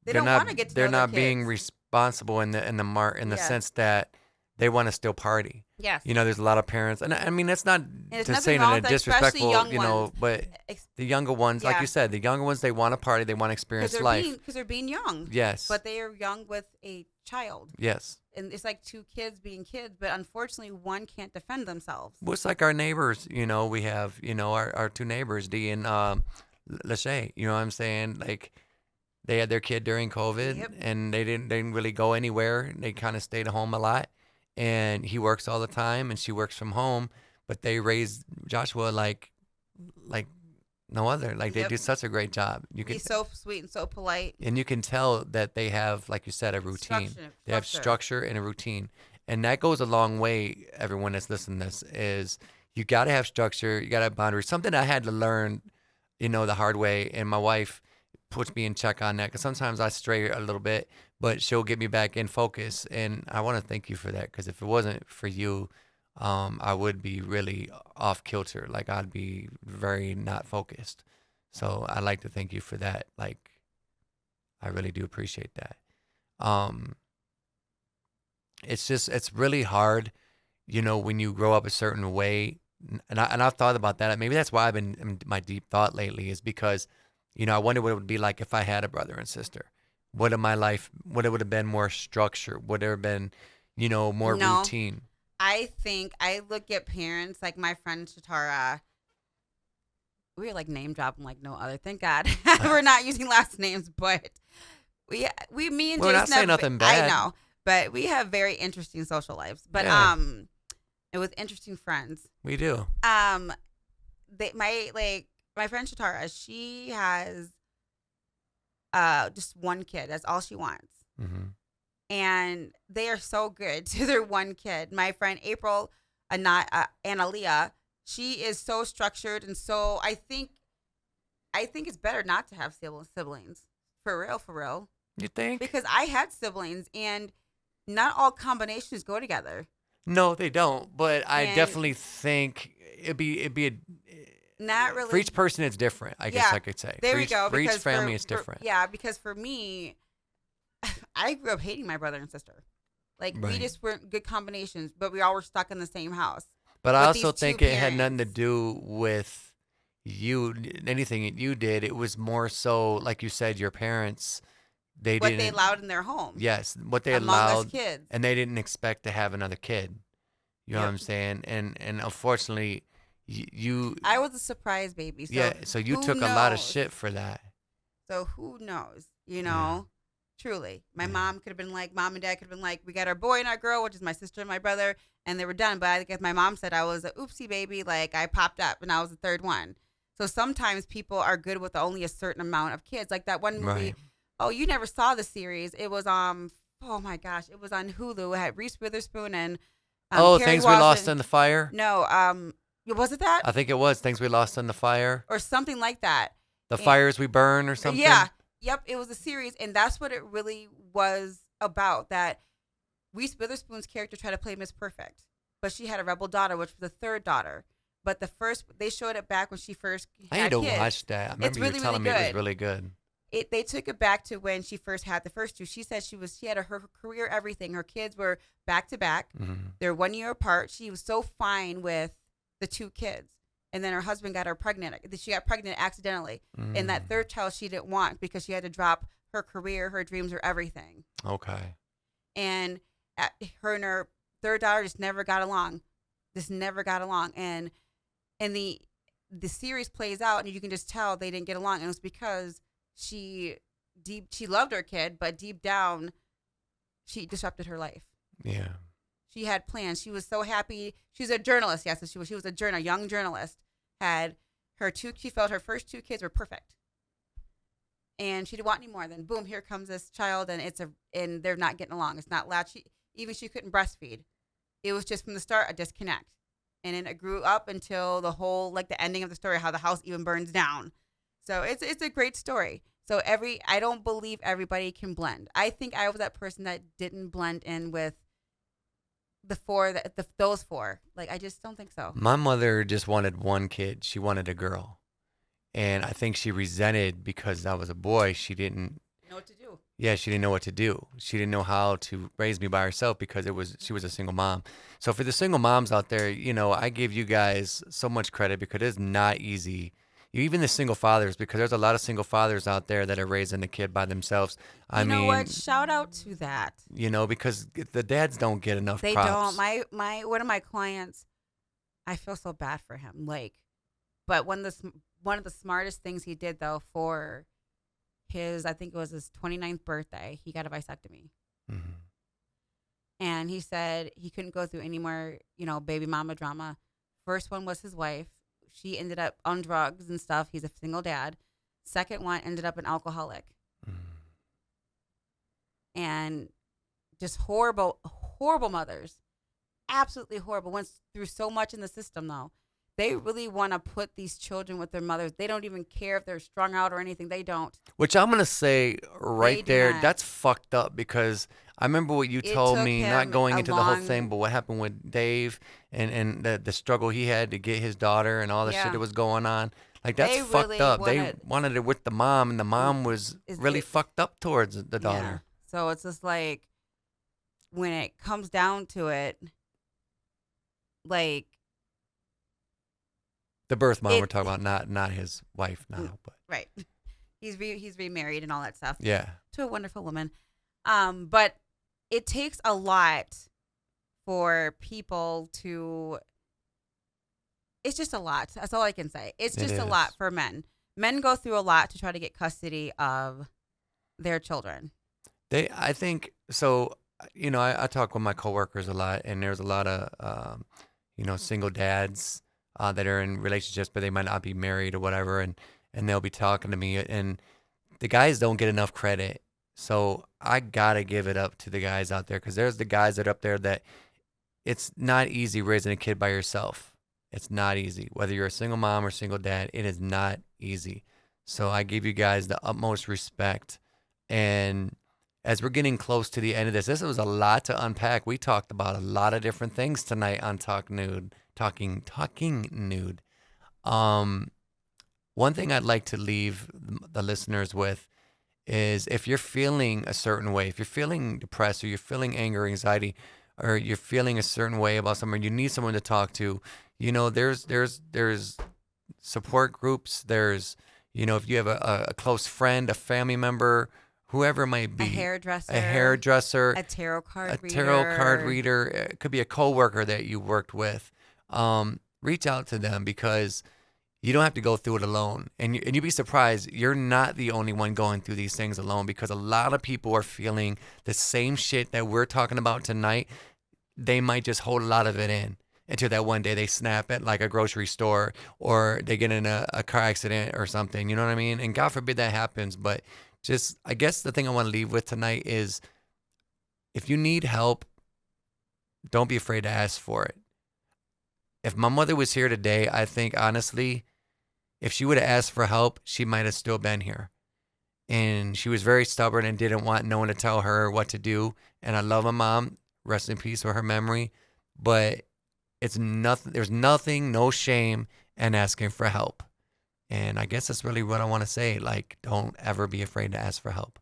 They they're don't not want to get to they're know their not being kids. responsible in the Yes. sense that they want to still party. Yes. There's a lot of parents, and I mean that's not there's to nothing say wrong that with that, especially disrespectful, young ones. but the younger ones, like Yeah. you said, the younger ones, they want to party, they want to experience life. Because they're being young. Yes. But they are young with a child. Yes. And it's like two kids being kids, but unfortunately one can't defend themselves. Well, it's like our neighbors, we have, our two neighbors, Dee and Lachey, you know what I'm saying? Like they had their kid during COVID Yep. and they didn't really go anywhere. They kind of stayed home a lot, and he works all the time and she works from home, but they raised Joshua like no other. Like they Yep. do such a great job. He's so sweet and so polite. And you can tell that they have, like you said, a routine. They have structure and a routine. And that goes a long way, everyone that's listening to this, is you got to have structure. You got to have boundaries. Something I had to learn, the hard way. And my wife puts me in check on that because sometimes I stray a little bit, but she'll get me back in focus. And I want to thank you for that, because if it wasn't for you, I would be really off kilter. Like I'd be very not focused. So I'd like to thank you for that. Like, I really do appreciate that. It's really hard, when you grow up a certain way. And I've thought about that. Maybe that's why I've been in my deep thought lately, is because, I wonder what it would be like if I had a brother and sister. Would it would have been more structure? Would there have been, more No. routine? I think I look at parents like my friend Shatara. We're like name dropping like no other. Thank God we're not using last names, but me and We're Jason not saying have, nothing bad. I know, but we have very interesting social lives. But Yeah. and with interesting friends. We do. My friend Shatara, she has just one kid. That's all she wants. Mm-hmm. And they are so good to their one kid. My friend April, Analia, she is so structured, and so I think it's better not to have siblings. For real. You think? Because I had siblings, and not all combinations go together. No, they don't. But I And- definitely think it'd be Not really. for each person, it's different. I guess Yeah, I could say. There for we each, go. For each because family, it's different. Yeah, because for me, I grew up hating my brother and sister. Like we Right. just weren't good combinations, but we all were stuck in the same house. But I with also these think two it had nothing to parents. do with you, anything that you did. It was more so, like you said, your parents. They What didn't. they allowed in their home. Yes, what they among us allowed, kids. and they didn't expect to have another kid. You know what Yep. I'm saying? And unfortunately, you. I was a surprise baby. So Yeah, so you who took a lot of knows? shit for that. So who knows? Truly. My Yeah. mom and dad could have been like, we got our boy and our girl, which is my sister and my brother, and they were done. But I guess my mom said I was a oopsie baby, like I popped up and I was the third one. So sometimes people are good with only a certain amount of kids. Like that one movie. Right. Oh, you never saw the series. It was oh my gosh, it was on Hulu. It had Reese Witherspoon and Kerry Things We Lost Washington. in the Fire. No, was it that? I think it was Things We Lost in the Fire. Or something like that. The And- Fires We Burn or something. Yeah. Yep. It was a series, and that's what it really was about. That Reese Witherspoon's character tried to play Miss Perfect, but she had a rebel daughter, which was the third daughter. But they showed it back when she first I had need to kids. watch that. I remember It's you really, were telling really me it was good. really good. They took it back to when she first had the first two. She said she had her career, everything. Her kids were back to back. Mhm. They're 1 year apart. She was so fine with the two kids. And then her husband got her pregnant. She got pregnant accidentally. And that Mm. third child she didn't want because she had to drop her career, her dreams, her everything. Okay. And her and her third daughter just never got along. And the series plays out, and you can just tell they didn't get along. And it was because she loved her kid, but deep down, she disrupted her life. Yeah. She had plans. She was so happy. She's a journalist. Yes, she was a young journalist. Had she felt her first 2 kids were perfect. And she didn't want any more. Then boom, here comes this child, and and they're not getting along. It's not loud. She couldn't breastfeed. It was just from the start a disconnect. And then it grew up until the ending of the story, how the house even burns down. So it's a great story. So I don't believe everybody can blend. I think I was that person that didn't blend in with those 4. Like, I just don't think so. My mother just wanted one kid. She wanted a girl. And I think she resented because I was a boy. She didn't Know what to do. Yeah, she didn't know what to do. She didn't know how to raise me by herself because she was a single mom. So for the single moms out there, I give you guys so much credit because it's not easy. Even the single fathers, because there's a lot of single fathers out there that are raising a kid by themselves. I You know mean, what? Shout out to that. Because the dads don't get enough They props. don't. One of my clients, I feel so bad for him. But one of the smartest things he did though for I think it was his 29th birthday, he got a vasectomy. Mm-hmm. And he said he couldn't go through any more, baby mama drama. First one was his wife. She ended up on drugs and stuff. He's a single dad. Second one ended up an alcoholic. Mm-hmm. And just horrible, horrible mothers. Absolutely horrible. Went through so much in the system, though. They really want to put these children with their mothers. They don't even care if they're strung out or anything. They don't. Which I'm going to say right there, not. that's fucked up because I remember what you told me, not going into the whole thing, but what happened with Dave and the struggle he had to get his daughter and all the shit that was going on. Like, that's fucked really up. They wanted it with the mom, and the mom was really fucked up towards the daughter. Yeah. So it's just like, when it comes down to it, like, the birth mom we're talking about, not his wife now, but right. He's remarried and all that stuff. Yeah. To a wonderful woman. But it takes a lot for people to. It's just a lot. That's all I can say. It's just a lot for men. Men go through a lot to try to get custody of their children. I think so. I talk with my coworkers a lot, and there's a lot of single dads that are in relationships, but they might not be married or whatever, and they'll be talking to me, and the guys don't get enough credit. So I gotta give it up to the guys out there, because there's the guys that are up there that it's not easy raising a kid by yourself. It's not easy. Whether you're a single mom or single dad, it is not easy. So I give you guys the utmost respect. And as we're getting close to the end of this was a lot to unpack. We talked about a lot of different things tonight on Talking Nude. One thing I'd like to leave the listeners with is, if you're feeling a certain way, if you're feeling depressed or you're feeling anger, anxiety, or you're feeling a certain way about someone, you need someone to talk to. There's support groups. There's, if you have a close friend, a family member, whoever it might be, a hairdresser, a tarot card reader. It could be a coworker that you worked with. Reach out to them, because you don't have to go through it alone. And you'd be surprised, you're not the only one going through these things alone, because a lot of people are feeling the same shit that we're talking about tonight. They might just hold a lot of it in until that one day they snap at like a grocery store, or they get in a car accident or something. You know what I mean? And God forbid that happens. But I guess the thing I want to leave with tonight is, if you need help, don't be afraid to ask for it. If my mother was here today, I think honestly, if she would have asked for help, she might have still been here. And she was very stubborn and didn't want no one to tell her what to do. And I love my mom. Rest in peace for her memory. But it's nothing. There's nothing, no shame in asking for help. And I guess that's really what I want to say. Like, don't ever be afraid to ask for help.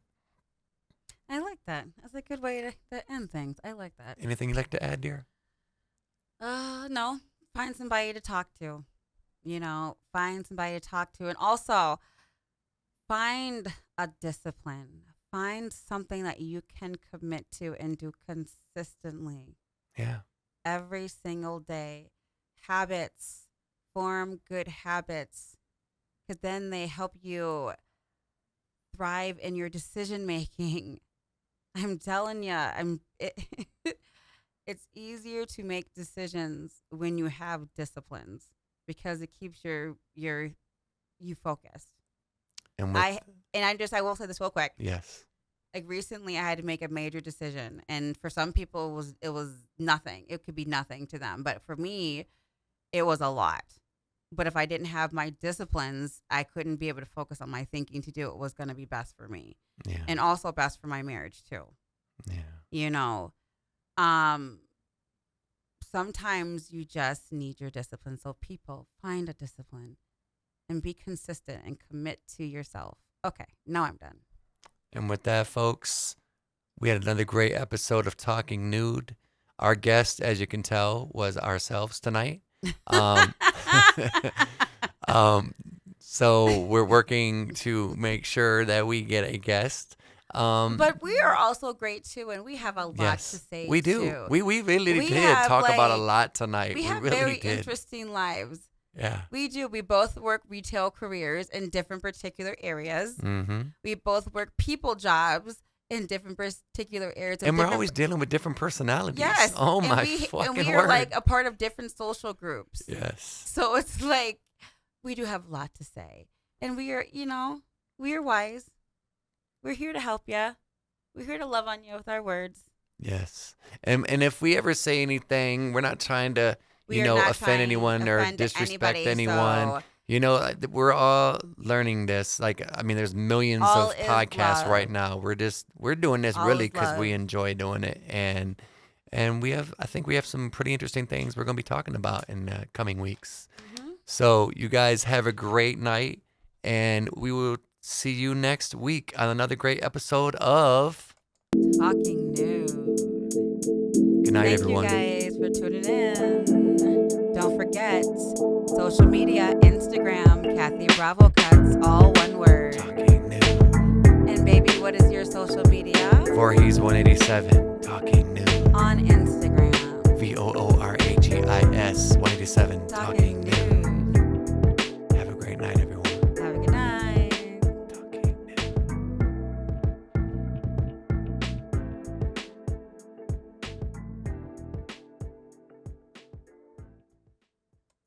I like that. That's a good way to end things. I like that. Anything you'd like to add, dear? No. Find somebody to talk to. Find somebody to talk to. And also, find a discipline. find something that you can commit to and do consistently Yeah. every single day. Habits, form good habits, because then they help you thrive in your decision making. I'm telling you, it's easier to make decisions when you have disciplines because it keeps you focused. And with, I will say this real quick. yes. Like recently I had to make a major decision, and for some people it was nothing. It could be nothing to them, but for me it was a lot. But if I didn't have my disciplines, I couldn't be able to focus on my thinking to do what was going to be best for me, Yeah. and also best for my marriage too. Yeah. You know, sometimes you just need your discipline. So people, find a discipline and be consistent and commit to yourself. Okay, now I'm done. And with that, folks, we had another great episode of Talking Nude. Our guest, as you can tell, was ourselves tonight. Um, so we're working to make sure that we get a guest. But we are also great too, and we have a lot yes, to say. we do. Too. We really We did have, talk about a like, lot tonight. We have really very did. interesting lives. Yeah. We do. We both work retail careers in different particular areas. Mm-hmm. We both work people jobs in different particular areas. And we're always dealing with different personalities. Yes. Oh and my and fucking we are word. like a part of different social groups. Yes. So it's like we do have a lot to say, and we are wise. We're here to help you. We're here to love on you with our words. Yes. And if we ever say anything, we're not trying to, We are not offend trying to anyone or offend disrespect anybody, anyone. so We're all learning this. Like, I mean, there's millions all of is podcasts love. right now. We're doing this All really is because we love. enjoy doing it. And I think we have some pretty interesting things we're going to be talking about in the coming weeks. Mhm. So you guys have a great night, and we will see you next week on another great episode of Talking Nude. Good night, Thank everyone. you guys for tuning in. Don't forget, social media, Instagram, Kathy Bravo Cuts, all one word. Talking Nude. And baby, what is your social media? Voorhees 187. Talking Nude. On Instagram.